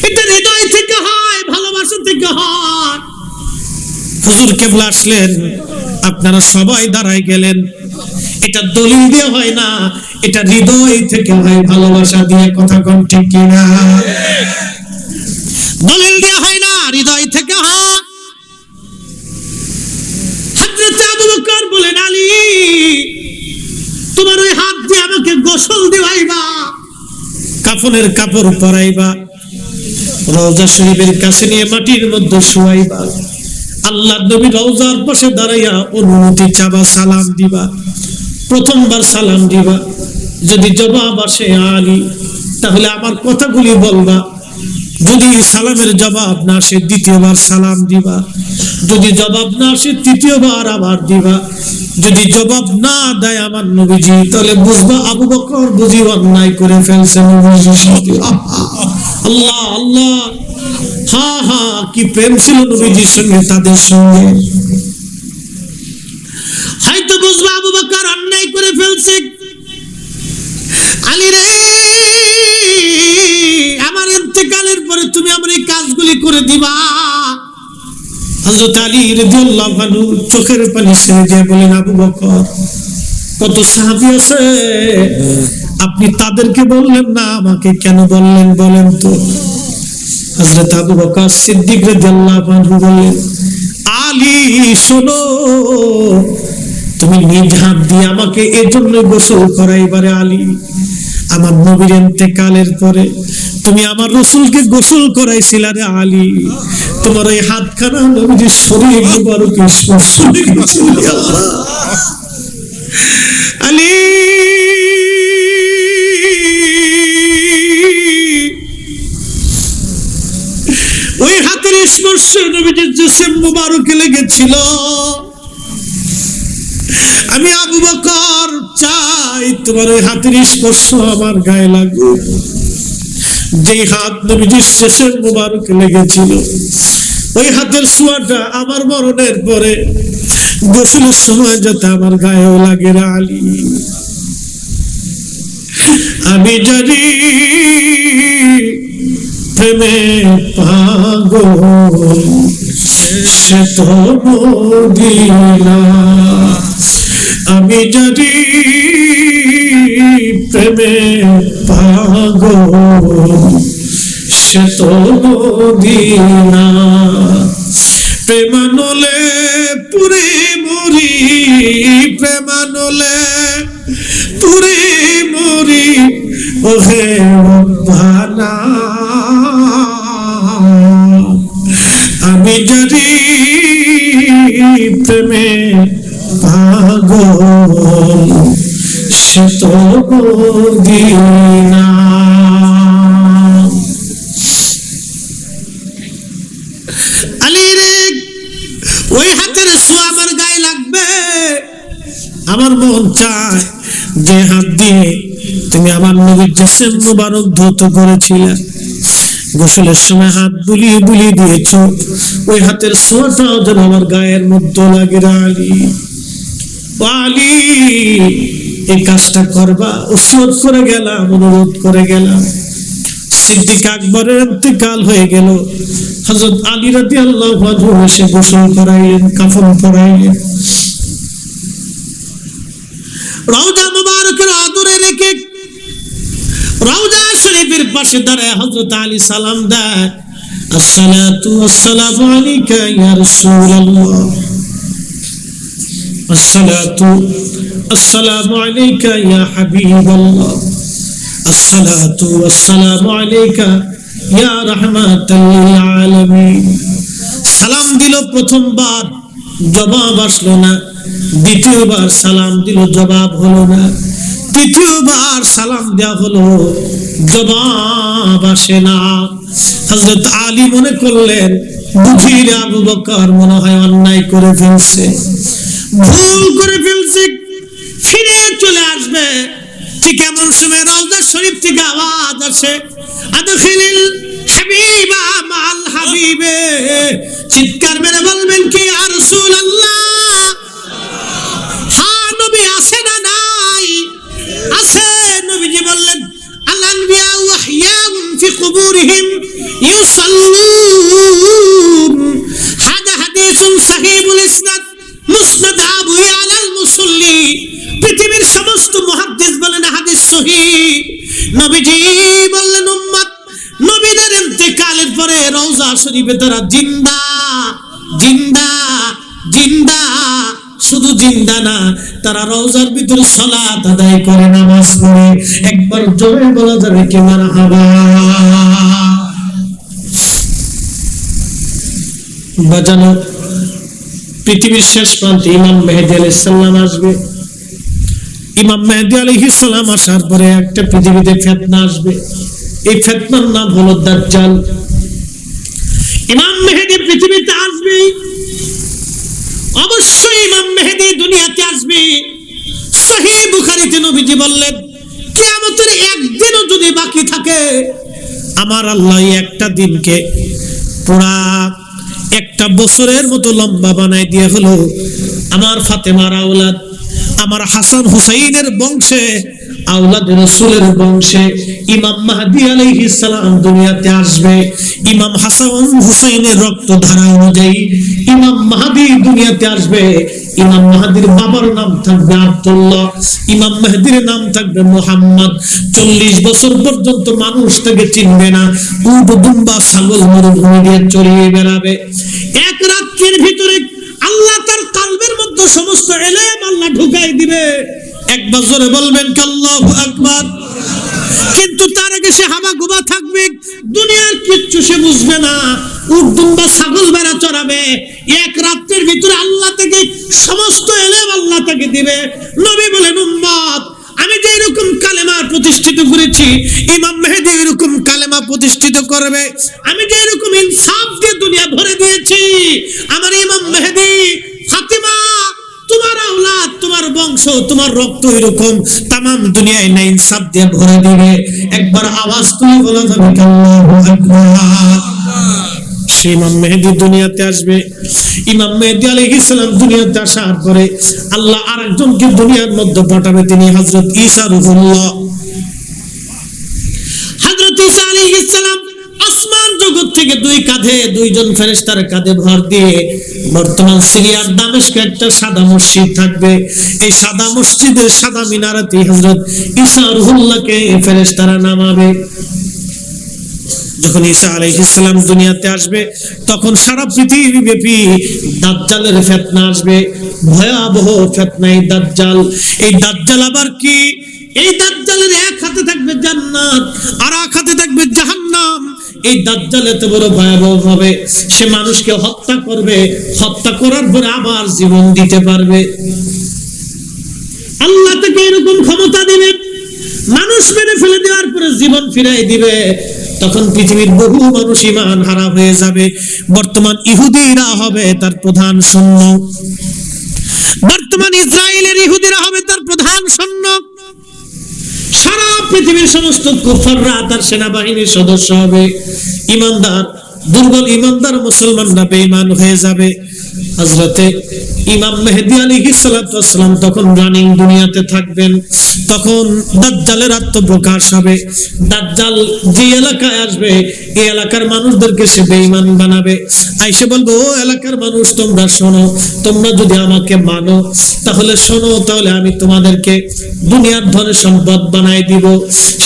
Speaker 1: এটা হৃদয় থেকে হয়, ভালোবাসা থেকে হয়। হুজুর কেবলা আসলেন, আপনারা সবাই দাঁড়ায় গেলেন। এটা দলিল দিয়ে হয় না, এটা হৃদয় থেকে হয়, ভালোবাসা দিয়ে। কথা কোন ঠিক কিনা? দলিল দিয়ে হয় না, হৃদয় থেকে হয়। হযরত আবু বকর বলেন, আলী তোমার ওই হাত দিয়ে আমাকে গোসল দিবাইবা, কাফনের কাপড় পরাইবা, রওজা শরীফের কাছে নিয়ে মাটির মধ্যে শুয়াইবা, আল্লাহর নবী রওজার পাশে দাঁড়াইয়া অনুমতি চাবা, সালাম দিবা। প্রথমবার সালাম দিবা, যদি জবাব আসে আলী, তাহলে আমার কথাগুলি বলবা। যদি সালামের জবাব না আসে, দ্বিতীয়বার সালাম দিবা। যদি জবাব না আসে, তৃতীয়বার আবার দিবা। যদি জবাব না দেয় আমার নবীজি, তাহলে বুঝবা আবু বকর বুঝি অন্যায় করে ফেলছে। আল্লাহ আল্লাহ, হা হা, কি প্রেম ছিল নবীজির সঙ্গে, তাদের সঙ্গে। হয়তো বুঝবা আবু বকর অন্যায় করে ফেলছে। আলী রে, আমার ইন্তেকালের পরে তুমি আমার এই কাজগুলি করে দিবা। হযরত আলী রাদিয়াল্লাহু আনহু চোখের পানি ছেড়ে দিয়ে বলেন, আবু বকর, কত সাহাবী আছে, আপনি তাদেরকে বললেন না, আমাকে কেন বললেন বলেন তো? হযরত আবু বকর সিদ্দিক রাদিয়াল্লাহু আনহু বললেন, আলী শোনো, তুমি নিজ হাত দিয়ে আমাকে এজন্য গোসল করাইবারে। আলী, আমার নবীর ইন্তেকালের পরে তুমি আমার রাসূলকে গোসল করাইছিলা রে আলী। তোমার ওই হাতখানা নবীর শরীর মুবারকে স্পর্শ করেছিল। আলী ওই হাতের স্পর্শ নবীজির জিসম মুবারকে লেগেছিল। আমি আবু বকর চাই তোমার ওই হাতের স্পর্শ আমার গায়ে লাগুক। যে হাত নবীজির জিসম মুবারকে লেগেছিল ওই হাতের ছোঁয়াটা আমার মরণের পরে গোসলের সময় যাতে আমার গায়েও লাগে রে আলী। আমি জানি প্রেমে পাগল সে তো মদিনা। আমি জানি প্রেমে পাগল সে তো মদিনা। প্রেমানলে পুরে মরি, প্রেমানলে পুরে মরি ওহে ভানা। আমি জানি প্রেমে পাগল সে তো মদিনা। ওই হাতের ছোঁয়া আমার গায়ে লাগবে। আমার মন চায় যে হাত দিয়ে তুমি আমার নবীর জিসম মুবারক ধৌত করেছিলে, গোসলের সময় হাত বুলিয়ে বুলিয়ে দিয়েছ, ওই হাতের ছোঁয়াটাও যেন আমার গায়ের মধ্যে লাগে রে আলী। আলী এই কাজটা করবা, ওসিয়ত করে গেলাম, অনুরোধ করে গেলাম। সিদ্দিক আকবরের ইন্তেকাল হয়ে গেল। হযরত আলী রাদিয়াল্লাহু আনহু এসে গোসল করাইলেন, কাফন পরাইলেন। রওজা মুবারকের আদরে রেখে রওজা শরীফের পাশে দাঁড়ায় হযরত আলী সালাম দেয়, আসসালাতু ওয়াসসালামু আলাইকা ইয়া রাসূলুল্লাহ, আসসালাতু আসসালামু আলাইকা ইয়া হাবিবাল্লাহ, আসসালাতু ওয়াসসালামু আলাইকা ইয়া রাহমাতাল লিল আলামিন। সালাম দিল প্রথমবার, জবাব আসলো না। দ্বিতীয়বার সালাম দিল, জবাব হলো না। তৃতীয়বার সালাম দেয়া হলো, জবাব আসে না। হযরত আলী মনে করলেন বুঝি আবু বকর মনে হয় অন্যায় করে ফেলছে, ভুল করে ফেলছে, ফিরে চলে আসবে। ঠিক এমন সময় রওজা শরীফ থেকে আওয়াজ আসে, আদখিলিল হাবিবা মাল হাবিবে। চিৎকার মেরে বলবেন কি ইয়া রাসূলুল্লাহ, হ্যাঁ নবী আছে না নাই? আছে। নবীজি বললেন আল আনবিয়া ওয়া হিয়াউন ফি কুবুরিহিম ইউসাল্লুন। হাদা হাদিসুন সাহিহুল ইসনাদ মুসনাদ আবু ইয়ালা আল মুসাল্লি। পৃথিবীর সমস্ত মুহাদ্দিস বলেন হাদিস সহিহ। নবীজি বললেন উম্মত নবীদের ইন্তেকালের পরে রওজা শরীফে তারা জিন্দা জিন্দা জিন্দা, শুধু জিন্দা না, তারা রওজার ভিতরে সালাত আদায় করে, নামাজ পড়ে। একবার জোরে বলা যাবে কি মারহাবা। বাজানো পৃথিবীর শেষ প্রান্তে ইমাম মেহেদী আলাইহিস সালাম আসবে। ইমাম মেহেদী আলাইহিস সালাম আসার পরে একটা পৃথিবীতে ফিতনা আসবে। এই ফিতনার নাম হলো দাজ্জাল। ইমাম মেহেদী পৃথিবীতে আসবে, অবশ্যই ইমাম মেহেদী দুনিয়াতে আসবে। সহিহ বুখারীতে নবীজি বললেন কিয়ামতের একদিনও যদি বাকি থাকে, আমার আল্লাহ একটা দিনকে পুরা একটা বছরের মতো লম্বা বানাই দিয়ে হলো আমার ফাতেমার আওলাদ, আমার হাসান হুসাইনের বংশে, আওলাদ রাসূলের বংশে ইমাম মাহদী আলাইহিস সালাম দুনিয়াতে আসবে। ইমাম হাসান হুসাইনের রক্তধারা অনুযায়ী ইমাম মাহদী দুনিয়াতে আসবে। ইমাম মাহদীর বাবার নাম থাকবে আব্দুল্লাহ, ইমাম মাহদীর নাম থাকবে মুহাম্মদ। 40 বছর পর্যন্ত মানুষ তাকে চিনবে না। উট দুম্বা ছাগল মরুভূমি দিয়ে চড়িয়ে বেড়াবে। এক রাত্রির ভিতরে আল্লাহ তার কলবের মধ্যে সমস্ত ইলম আল্লাহ ঢুকাই দিবে। একবার জোরে বলবেন কি আল্লাহু আকবার। কিন্তু তার আগে সে হাবা গোবা থাকবে, দুনিয়ার কিচ্ছু সে বুঝবে না। উট দুম্বা ছাগল বেড়া চড়াবে। এক রাত্রির ভিতরে আল্লাহ থেকে সমস্ত ইলম আল্লাহ তাকে দিবে। নবী বলেন উম্মত আমি যে এরকম কালেমা প্রতিষ্ঠিত করেছি, ইমাম মেহেদী এরকম কালেমা প্রতিষ্ঠিত করবে। আমি যে এরকম ইনসাফ দিয়ে দুনিয়া ভরে দিয়েছি। আমার ইমাম মেহেদী ফাতিমা তোমার আওলাদ, তোমার বংশ, তোমার রক্ত এরকম তামাম দুনিয়ায় না ইনসাফ দিয়ে ভরে দিবে। একবার আওয়াজ তুলে বলা যাবে আল্লাহু আকবার। সেই ইমাম মেহেদী দুনিয়াতে আসবে। ইমাম মেহেদী আলাইহিস সালাম দুনিয়াতে আসার পরে আল্লাহ আরেকজনকে দুনিয়ার মধ্যে পাঠাবে, তিনি হযরত ঈসা রূহুল্লাহ। হযরত ঈসা আলাইহিস সালাম আসমান জগৎ থেকে দুই কাঁধে দুইজন ফেরেশতার কাঁধে ভর দিয়ে বর্তমান সিরিয়ার দামেস্কে একটা সাদা মসজিদ থাকবে। এই সাদা মসজিদের সাদা মিনারাতে হযরত ঈসা রূহুল্লাহকে ফেরেশতারা নামাবে। যখন ঈসা আলাইহিস সালাম দুনিয়াতে আসবে তখন সারা পৃথিবী ব্যাপী দাজ্জালের ফিতনা আসবে, ভয়াবহ ফিতনা এই দাজ্জাল। এই দাজ্জাল আবার কি? এই দাজ্জালের এক হাতে থাকবে জান্নাত আর এক হাতে থাকবে জাহান্নাম। এই দাজ্জাল এত বড় ভয়াবহ হবে, সে মানুষকে হত্যা করবে, হত্যা করার পরে আবার জীবন দিতে পারবে। আল্লাহ তাকে এরকম ক্ষমতা দিবে, মানুষ মেরে ফেলে দেওয়ার পরে জীবন ফিরাই দিবে। তখন পৃথিবীর বহু মানুষ ঈমান হারা হয়ে যাবে। বর্তমান ইহুদিরা হবে তার প্রধান সৈন্য, বর্তমান ইসরায়েলের ইহুদিরা হবে তার প্রধান সৈন্য। সারা পৃথিবীর সমস্ত কুফাররা তার সেনাবাহিনীর সদস্য হবে। ঈমানদার, দুর্বল ঈমানদার মুসলমানরা বেঈমান হয়ে যাবে। হযরতে ইমাম মেহেদী আলাইহিস সালাতু ওয়াস সালাম তখন রানিং দুনিয়াতে থাকবেন। তখন দাজ্জালের আত্মপ্রকাশ হবে। দাজ্জাল যে এলাকায় আসবে এই এলাকার মানুষদেরকে সে বেঈমান বানাবে। আইসে বলবো, ও এলাকার মানুষ তোমরা শোনো, তোমরা যদি আমাকে মানো তাহলে শোনো, তাহলে আমি তোমাদেরকে দুনিয়ার ধনে সম্পদ বানাই দিব।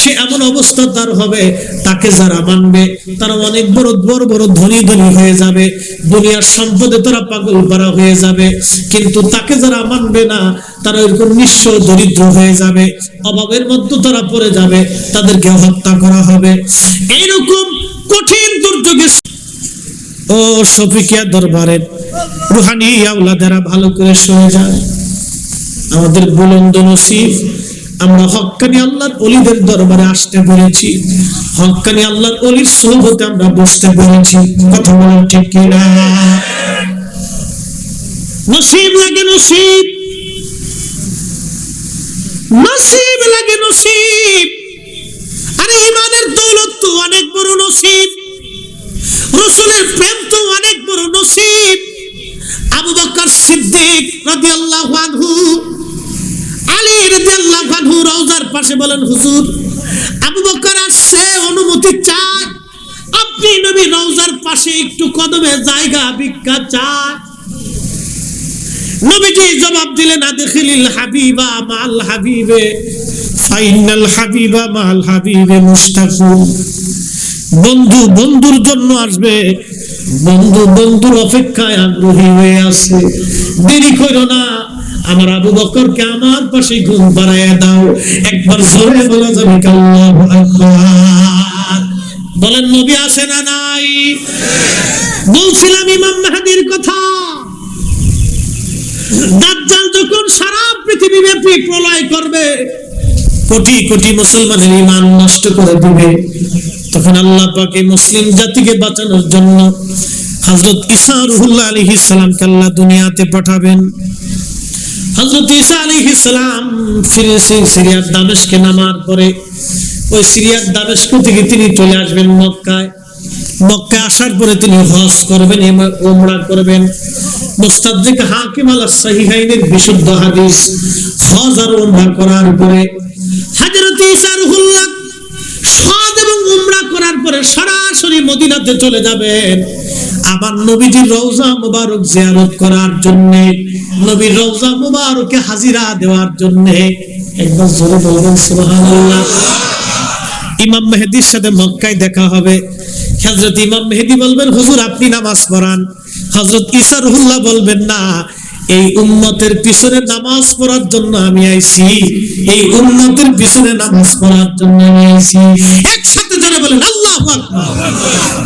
Speaker 1: সে এমন অবস্থা তার হবে, তাকে যারা মানবে তারা অনেক বড় বড় বড় ধনী ধনী হয়ে যাবে, দুনিয়ার সম্পদে তারা পাগল পারা হয়ে যাবে। কিন্তু তাকে যারা মানবে না তারা এরকম নিঃস্ব দরিদ্র হয়ে যাবে, অভাবের মধ্যে তারা পড়ে যাবে, তাদেরকে হত্যা করা হবে। এইরকম কঠিন দুর্যোগে ও শফিকিয়া দরবারের রুহানি আওলাদেরা ভালো করে শুনে যায়। আমাদের বুলন্দ নসিব, আমরা হক্কানি আল্লাহর ওলিদের দরবারে আসতে পেরেছি, হক্কানি আল্লাহর ওলির সোহবতে আমরা বসতে পেরেছি। কথা বলেন ঠিক কিনা? নসিব লাগে নসিব, নসিব লাগে নসিব। আরে ঈমানের দৌলত তো অনেক বড় নসিব, রাসূলের প্রেম তো অনেক বড় নসিব। আবু বকর সিদ্দিক রাদিয়াল্লাহু আনহু, আলী রাদিয়াল্লাহু আনহু রওজার পাশে বলেন, হুজুর আবু বকর আসছে, অনুমতি চায়, আপনি নবী রওজার পাশে একটু কদমে জায়গা ভিক্ষা চায়। নবীজি জবাব দিলেন, আদখিলিল হাবিবা মাল হাবিবে ফাইনাল হাবিবা মাল হাবিবে মুশতাকুন। বন্ধু বন্ধুর জন্য আসবে, বন্ধু বন্ধুর অপেক্ষায় আগ্রহী হয়ে আছে, দেরি করো না। আমার আবু বকরকে আমার পাশে ঘুম পাড়াইয়া দাও। একবার জোরে বলা যাবে আল্লাহু আকবার। বলেন নবী আছে না নাই? বলছিলাম ইমাম মেহেদীর কথা। দাজ্জাল যখন সারা পৃথিবী ব্যাপী প্রলয় করবে, কোটি কোটি মুসলমানের ঈমান নষ্ট করে দিবে, তখন আল্লাহ পাক এই মুসলিম জাতিকে বাঁচানোর জন্য হযরত ঈসা রূহুল্লাহ আলাইহিস সালামকে আল্লাহ দুনিয়াতে পাঠাবেন। হযরত ঈসা আলাইহিস সালাম সিরিয়ার দামেস্কে নামার পরে ওই সিরিয়ার দামেস্ক থেকে তিনি চলে আসবেন মক্কায়। মক্কায় আসার পরে তিনি হজ করবেন, উমরা করবেন। মুস্তাদরিক হাকিম আলা সহিহাইনের বিশুদ্ধ হাদিস, হজ আর উমরা করার পরে হযরত ঈসা রূহুল্লাহ হজ এবং উমরা করার পরে সরাসরি মদিনাতে চলে যাবেন আমার নবীজির রওজা মুবারক জিয়ারত করার জন্য, নবীর রওজা মুবারকে হাজিরা দেওয়ার জন্য। একবার জোরে বলবেন সুবহানাল্লাহ। ইমাম মেহেদীর সাথে মক্কায় দেখা হবে। হযরত ইমাম মেহেদী বলবেন, হুজুর আপনি নামাজ পড়ান। হযরত ঈসা রূহুল্লাহ বলবেন, না, এই উম্মতের পিছনে নামাজ পড়ার জন্য আমি আইছি, এই উম্মতের পিছনে নামাজ পড়ার জন্য আমি আইছি। একসাথে জোরে বলেন আল্লাহু আকবার।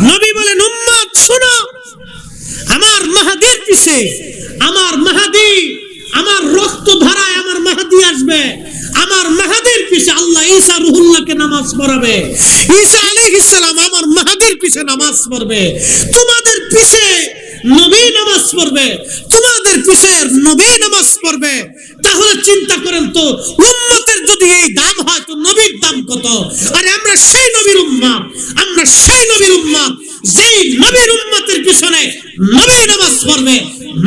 Speaker 1: নবী বলেন, উম্মত শোনো, আমার মাহদীর পিছে, আমার মাহদী, আমার রক্ত ধারায় আমার মাহদী আসবে, আমার মাহদীর পিছে আল্লাহ ঈসা রূহুল্লাহকে নামাজ পড়াবে। ঈসা আলাইহিস সালাম আমার মাহাদির পিছে নামাজ পড়বে, তোমাদের পিছে নবী নামাজ পড়বে, তোমাদের পিছে নবী নামাজ পড়বে। তাহলে চিন্তা করেন তো, উম্মতের যদি এই দাম হয় তো নবীর দাম কত? আরে আমরা সেই নবীর উম্মত, আমরা সেই নবীর উম্মত যেই নবীর উম্মতের পিছনে নবী নামাজ পড়বে,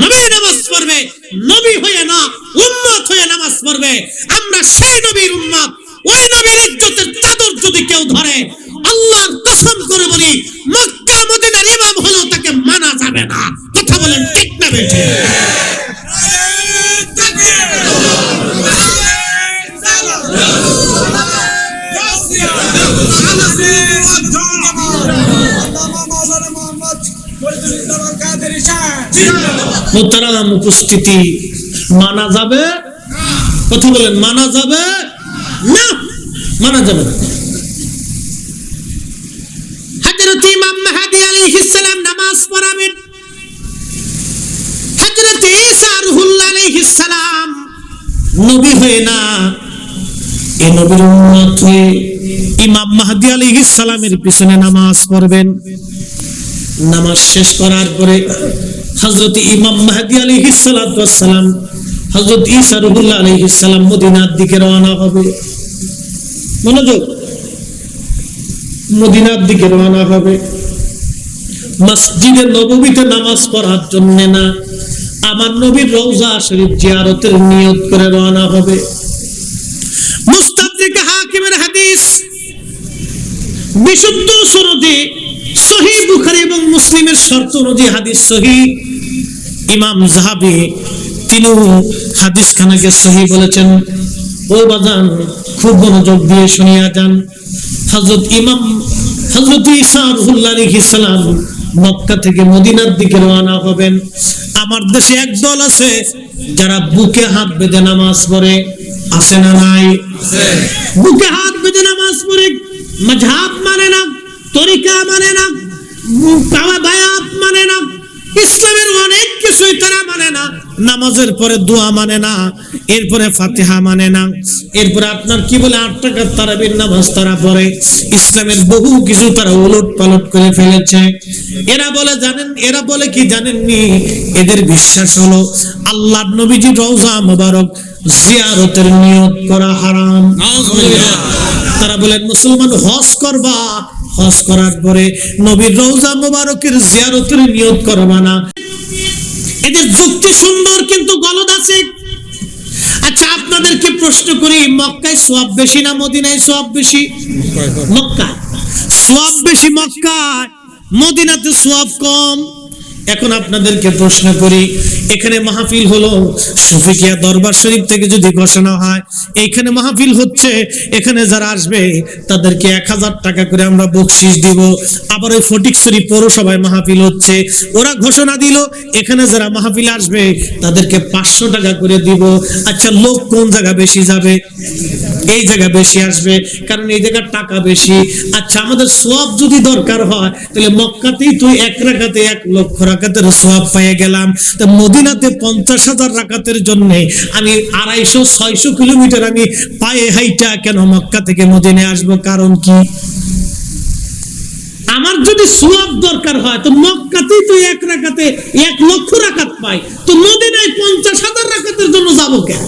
Speaker 1: নবী নামাজ পড়বে, নবী হয়ে না উম্মত হয়ে নামাজ পড়বে। আমরা সেই নবীর উম্মত। ওই নবীর ইজ্জতের চাদর যদি কেউ ধরে, আল্লাহর কসম করে বলি, মক্কা মদিনার ইমাম হলেও তাকে মানা যাবে না। কথা বলেন ঠিক না বেঠিক? মোহতারাম উপস্থিতি, মানা যাবে? কথা বলেন, মানা যাবে না? মানা যাবে না। হযরত ইমাম মাহদী আলাইহিস সালাম নামাজ পড়াবেন। হযরত ঈসা রূহুল্লাহ আলাইহিস সালাম নবী হয়ে না, এই নবীর উম্মত হয়ে ইমাম মাহদী আলাইহিস সালামের পিছনে নামাজ পড়বেন। নামাজ শেষ করার পরে হযরত ইমাম মাহদী আলাইহিস সালাম, হযরত ঈসা রূহুল্লাহ আলাইহিস সালাম মদিনার দিকে রওনা হবে। মনোযোগ, মদিনার দিকে রওনা হবে। মসজিদে নববীতে নামাজ পড়ার জন্য না, আমার নবীর রওজা শরীফ জিয়ারতের নিয়ত করে রওনা হবে। মুস্তাদরিক হাকিমের হাদিস, বিশুদ্ধ সনদে সহিহ বুখারী এবং মুসলিমের শর্ত অনুযায়ী হাদিস সহিহ। ইমাম যাহাবী তিনিও হাদিস খানাকে সহিহ বলেছেন। ও বাজান, খুব মনোযোগ দিয়ে শুনিয়া যান। হযরত ঈসা রূহুল্লাহ আলাইহিস সালাম মক্কা থেকে মদিনার দিকে রওনা হবেন। আমার দেশে এক দল আছে যারা বুকে হাত বেঁধে নামাজ পড়ে, আছে না নাই? আছে। বুকে হাত বেঁধে নামাজ পড়ে, মাযহাব মানে না, তরিকা মানে না, বায়াত মানে না, ইসলামের অনেক কিছুই তারা মানে না। নামাজের পরে দোয়া মানে না, এরপরে ফাতিহা মানে না, এরপরে আপনার কি বলে 8 টাকার তারাবির নামাজ তারা পড়ে। ইসলামের বহু কিছু তারা উলট পালট করে ফেলেছে। এরা বলে জানেন, এরা বলে কি জানেননি? এদের বিশ্বাস হলো আল্লাহর নবীজির রওজা মোবারক জিয়ারতের নিয়ত করা হারাম। তারা বলেন মুসলমান হজ করবা, হজ করার পরে নবীর রওজা মোবারকের জিয়ারতের নিয়ত করবা না। এদের যুক্তি সুন্দর কিন্তু গলদ আছে। আচ্ছা, আপনাদেরকে প্রশ্ন করি, মক্কায় সওয়াব বেশি না মদিনায় সওয়াব বেশি? মক্কায় সওয়াব বেশি, মক্কায়, মদিনাতে সওয়াব কম। এখন আপনাদেরকে প্রশ্ন করি, এখানে মাহফিল হলো, শফিকিয়া দরবার শরীফ থেকে যদি ঘোষণা হয় এইখানে মাহফিল হচ্ছে, এখানে যারা আসবে তাদেরকে 1000 টাকা করে আমরা বকশিশ দিব। আবার ওই ফটিকছড়ি পৌরসভায় মাহফিল হচ্ছে, ওরা ঘোষণা দিল এখানে যারা মাহফিল আসবে তাদেরকে 500 টাকা করে দিব। আচ্ছা, লোক কোন জায়গা বেশি যাবে? এই জায়গা বেশি আসবে, কারণ এই জায়গার টাকা বেশি। আচ্ছা, আমাদের সওয়াব যদি দরকার হয় তাহলে মক্কাতেই তো 1 রাকাতে 1 লক্ষ রাকাতের সওয়াব পেয়ে গেলাম। তো মদিনাতে 50,000 রাকাতের জন্য আমি 250-600 কিলোমিটার আমি পায়ে হাইটা কেন মক্কা থেকে মদিনায় আসবো? কারণ কি? আমার যদি সওয়াব দরকার হয় তো মক্কাতেই তো 1 রাকাতে 1 লক্ষ রাকাত পাই, তো মদিনায় 50,000 রাকাতের জন্য যাব কেন?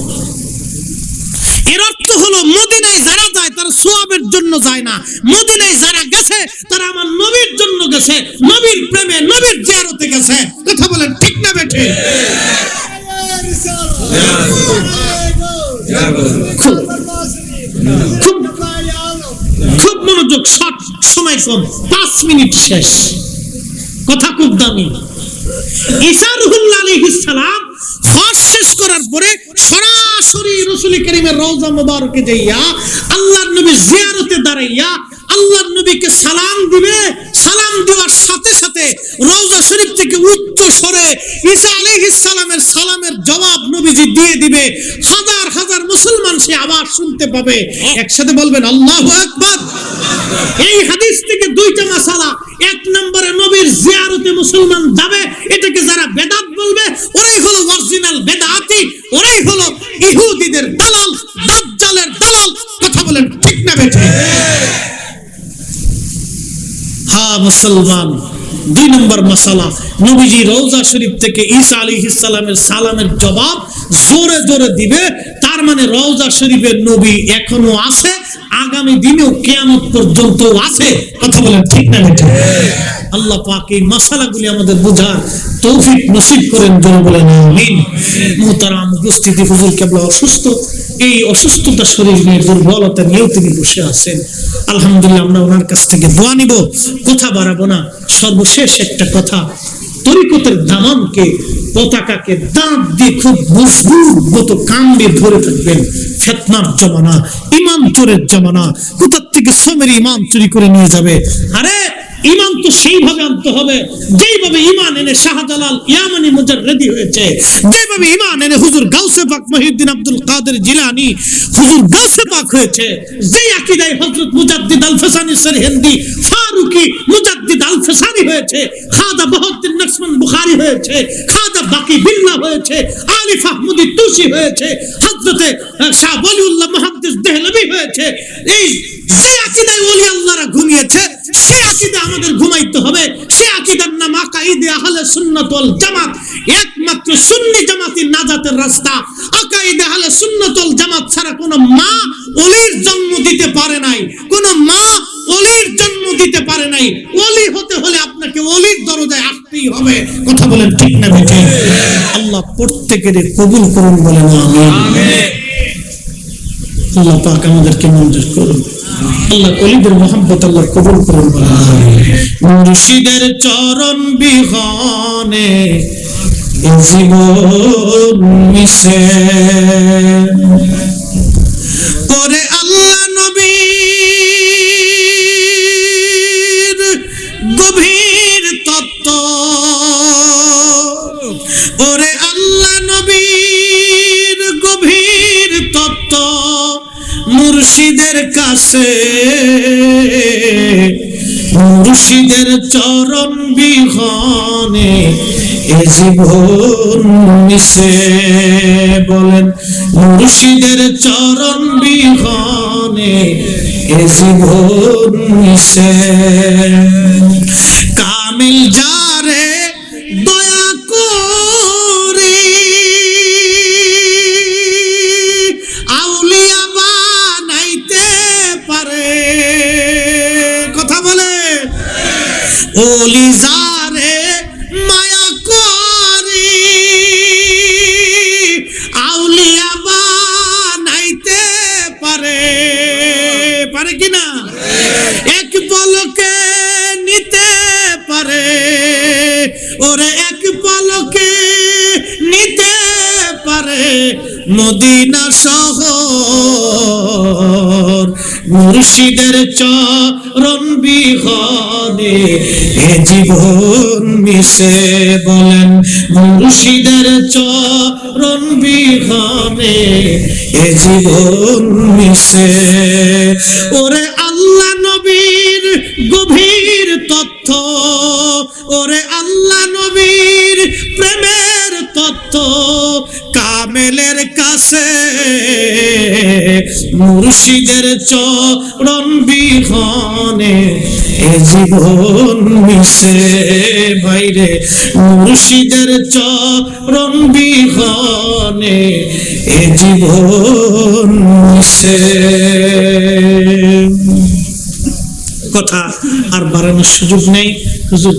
Speaker 1: এর অর্থ হলো মদিনায় যারা যায় তারা সওয়াবের জন্য যায় না, মদিনায় যারা গেছে তারা আমার নবীর জন্য গেছে, নবীর প্রেমে, নবীর জিয়ারতে গেছে। কথা বলেন ঠিক না বেঠিক? খুব মনোযোগ, শর্ট সময় কম, 5 মিনিট শেষ, কথা খুব দামি। ঈসা রূহুল্লাহ আলাইহিস সালাম হজ শেষ করার পরে সরাসরি রাসূল কারীমের রওজা মোবারকে যাইয়া আল্লাহর নবী জিয়ারতে দাঁড়াইয়া আল্লাহর নবীকে সালাম দিবে। সালাম দেওয়ার সাথে সাথে রওজা শরীফ থেকে উচ্চ স্বরে ঈসা আলাইহিস সালামের সালামের জবাব নবীজি দিয়ে দিবে। হাজার হাজার মুসলমান সে আওয়াজ শুনতে পাবে। একসাথে বলবেন আল্লাহু আকবার। এই হাদিস থেকে 2টা মাসালা। 1 নম্বরে নবীর জিয়ারতে মুসলমান যাবে, এটাকে যারা বেদাত বলবে ওরাই হলো অরিজিনাল বেদাতি, ওরাই হলো ইহুদিদের দালাল, দাজ্জালের দালাল। কথা বলেন ঠিক না বেঠিক? মুসলমান, 2 নম্বর মাসালা, নবীজি রওজা শরীফ থেকে ঈসা আলাইহিস সালামের সালামের জবাব জোরে জোরে দিবে। তার মানে রওজা শরীফের নবী এখনো আছে, আগামী দিনেও কিয়ামত পর্যন্ত আছে। কথা বলেন ঠিক না বেঠিক? আল্লাহ পাক এই মাসালাগুলি আমাদের বোঝার তৌফিক নসিব করেন, জোরে বলেন আমিন। মুহতারাম উপস্থিতি, হুজুর কেবলা অসুস্থ, এই অসুস্থতা শরীর নিয়ে, দুর্বলতা নিয়েও তিনি বসে আছেন। আলহামদুলিল্লাহ, আমরা ওনার কাছ থেকে দোয়া নিব, কথা বাড়াবো না। সর্বশেষ একটা কথা, তরিকতের দামানকে, পতাকাকে দাঁত দিয়ে খুব মজবুত মতো কামড়ে ধরে থাকবেন। ফিতনার জমানা, ইমান চোরের জমানা, কোথা থেকে শ্রমের ইমান চুরি করে নিয়ে যাবে। আরে ইমান তো সেইভাবে আনতে হবে যেইভাবে ইমান এনে শাহজালাল ইয়ামানি মুজাররিদি হয়েছে, যেইভাবে ইমান এনে হুজুর গাউসে পাক মহিউদ্দিন আব্দুল কাদের জিলানী হুজুর গাউসে পাক হয়েছে, যেই আকীদায় হযরত মুজাদ্দিদ আল ফসানি সরহিন্দি ফারুকি মুজাদ্দিদ আল ফসানি হয়েছে, খাজা বাহাউদ্দিন নকশবন্দ বুখারী হয়েছে, খাজা বাকি বিল্লাহ হয়েছে, আলিফ আহমদি তুসি হয়েছে, হযরতে শাহ ওলিউল্লাহ মুহাদ্দিস দেহলভী হয়েছে। এই যে আকীদায় ওলি আল্লাহরা ঘুমিয়েছে, সে আকীদা আমাদের ঘুমাইতে হবে। সে আকীদার নাম আকাইদে আহলে সুন্নাত ওয়াল জামাত। একমাত্র সুন্নি জামাতি নাজাতের রাস্তা। আকাইদে আহলে সুন্নাত ওয়াল জামাত ছাড়া কোনো মা ওলির জন্ম দিতে পারে নাই, কোনো মা ওলির জন্ম দিতে পারে নাই। ওলি হতে হলে আপনাকে ওলির দরজায় আসতেই হবে। কথা বলেন ঠিক না বেঠিক? আল্লাহ প্রত্যেকের কবুল করুন, বলেন আমিন। আল্লাহ পাক আমাদেরকে মঞ্জুর করুন। আল্লাহ ওলিদের মোহাম্মত আল্লাহ কবুল করুন, বলেন আমিন। মুর্শিদের চরণ বিহনে জীবন মিশে, ওরে আল্লাহ নবীর গভীর তত্ত্ব, ওরে আল্লাহ নবীর গভীর তত্ত্ব মুর্শিদের কাছে, মুর্শিদের চরণ বিহনে এ জীবন মিশে। বলেন মুর্শিদের চরণ বিহনে এ জীবন মিশে। কামিল যারে দয়া করে আউলিয়া বানাইতে পারে। কথা বলে ওলি যারে মায়া করে আউলিয়া বানাইতে পারে। পারে কিনা? এক পলকে নিতে পারে, ওরে এক পলকে নিতে পারে মদিনা শহর। মুর্শিদের চরণ বিহনে এ জীবন মিশে। বলেন মুর্শিদের চরণ বিহনে এ জীবন মিশে। ওরে আল্লাহ নবীর গভীর তথ্য, ওরে আল্লাহ নবীর প্রেমের তথ্য কামেলের কাছে মুর্শিদের চরণ বিহনে এ জীবন মিশে। ভাইরে মুর্শিদের চরণ বিহনে এ জীবন মিশে। কথা আর বাড়ানোর সুযোগ নেই। হুজুর